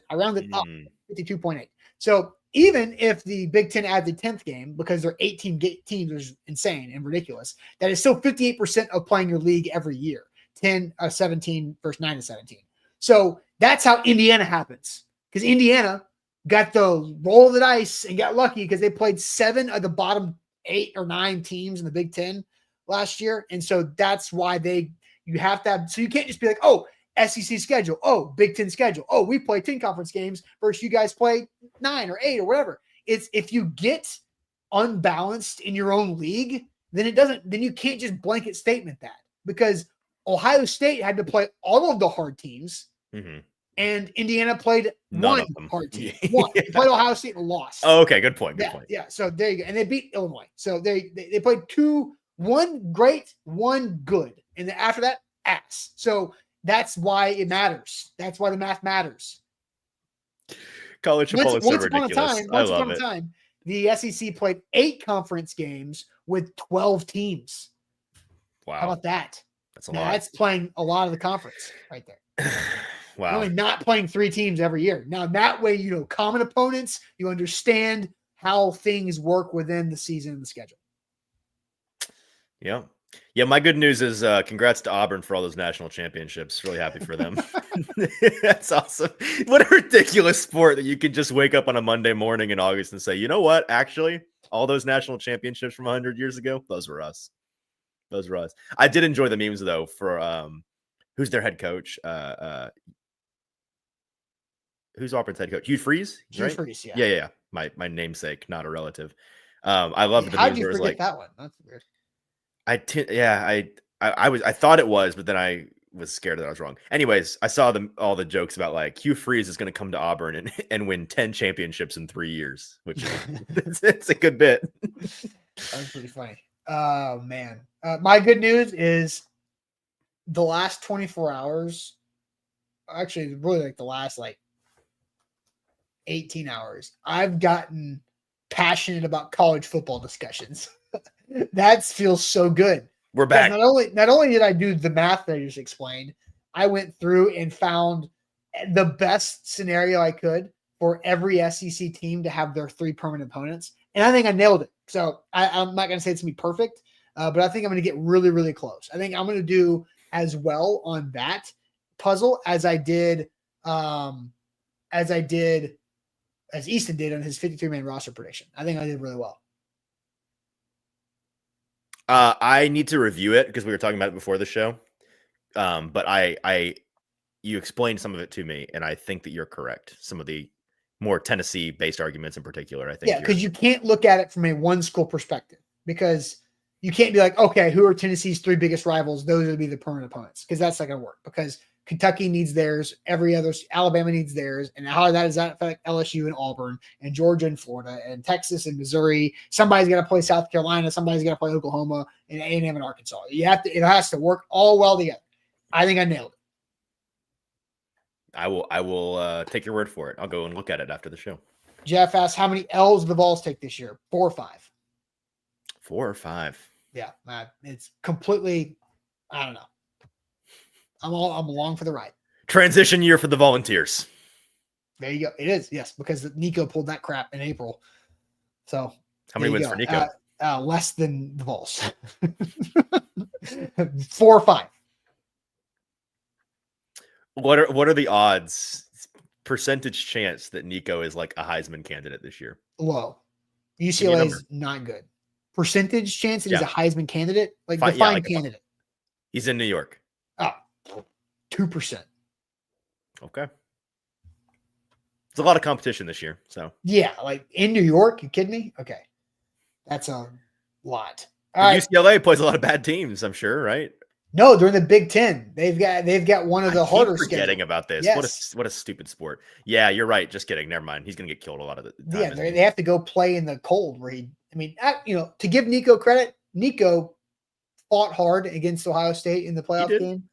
I rounded up 52.8. So even if the Big Ten adds a 10th game, because they're 18 teams, which is insane and ridiculous, that is still 58% of playing your league every year. 17 versus 9 to 17. So That's how Indiana happens, because Indiana got the roll of the dice and got lucky because they played 7 of the bottom 8 or 9 teams in the Big Ten last year. And so that's why you have to have, so you can't just be like, oh, SEC schedule, oh, Big Ten schedule, oh, we play 10 conference games versus you guys play 9 or 8 or whatever. It's if you get unbalanced in your own league, then you can't just blanket statement that, because Ohio State had to play all of the hard teams. Mm-hmm. And Indiana played None one hard team. One. They played Ohio State and lost. Oh, okay. Good point. Good point. Yeah. So there you go. And they beat Illinois. So they played 1 great, 1 good. And then after that, ass. So that's why it matters. That's why the math matters. College football is so ridiculous. Once upon a time, the SEC played 8 conference games with 12 teams. Wow. How about that? That's a lot. That's playing a lot of the conference right there. Wow. Only not playing 3 teams every year. Now, that way, you know, common opponents, you understand how things work within the season and the schedule. Yeah. Yeah. My good news is congrats to Auburn for all those national championships. Really happy for them. That's awesome. What a ridiculous sport that you can just wake up on a Monday morning in August and say, you know what? Actually, all those national championships from 100 years ago, those were us. Those were us. I did enjoy the memes, though, for who's their head coach? Who's Auburn's head coach? Hugh Freeze? Hugh Freeze, yeah. Yeah. My namesake, not a relative. I love the How memes did you where forget it's like that one? That's weird. I thought it was, but then I was scared that I was wrong. Anyways, I saw all the jokes about like Hugh Freeze is going to come to Auburn and win 10 championships in 3 years, which is it's a good bit. That's pretty funny. Oh man. My good news is the last 24 hours, actually really like the last 18 hours, I've gotten passionate about college football discussions. That feels so good. We're back. Not only did I do the math that I just explained, I went through and found the best scenario I could for every SEC team to have their 3 permanent opponents. And I think I nailed it. So I'm not going to say it's going to be perfect, but I think I'm going to get really, really close. I think I'm going to do as well on that puzzle as Easton did on his 53-man roster prediction. I think I did really well. I need to review it because we were talking about it before the show. But you explained some of it to me, and I think that you're correct. Some of the more Tennessee-based arguments in particular, I think. Yeah, because you can't look at it from a one-school perspective, because you can't be like, okay, who are Tennessee's 3 biggest rivals? Those would be the permanent opponents, because that's not going to work, because Kentucky needs theirs, Alabama needs theirs, and how does that affect LSU and Auburn and Georgia and Florida and Texas and Missouri? Somebody's got to play South Carolina, somebody's got to play Oklahoma and A&M and Arkansas. It has to work all well together. I think I nailed it. I will take your word for it. I'll go and look at it after the show. Jeff asked, how many L's did the Vols take this year? 4 or 5? 4 or 5. Yeah, it's completely, I don't know. I'm along for the ride. Transition year for the Volunteers. There you go. It is, yes, because Nico pulled that crap in April. So how many wins for Nico? Less than the Vols. 4 or 5. What are the odds, percentage chance that Nico is like a Heisman candidate this year? Low. UCLA is not good. Percentage chance that he's a Heisman candidate? Define candidate. He's in New York. 2%. Okay. It's a lot of competition this year. So yeah, in New York, you kidding me? Okay. That's a lot. All right. UCLA plays a lot of bad teams, I'm sure, right? No, they're in the Big Ten. They've got one of the harder schedules. Forgetting about this. Yes. What a stupid sport. Yeah, you're right. Just kidding. Never mind. He's going to get killed a lot of the time. Yeah, they have to go play in the cold where to give Nico credit, Nico fought hard against Ohio State in the playoff game.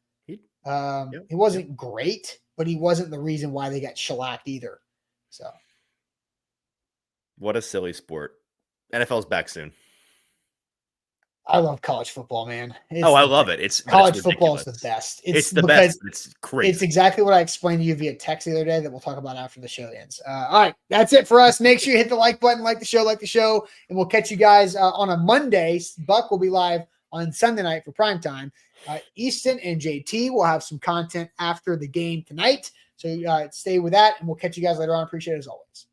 He wasn't great, but he wasn't the reason why they got shellacked either. So, what a silly sport. NFL's back soon. I love college football, man. I love it. College football is the best. It's the best. It's crazy. It's exactly what I explained to you via text the other day that we'll talk about after the show ends. All right, that's it for us. Make sure you hit the like button, like the show, and we'll catch you guys on a Monday. Buck will be live on Sunday night for primetime. Easton and JT will have some content after the game tonight. So stay with that, and we'll catch you guys later on. Appreciate it as always.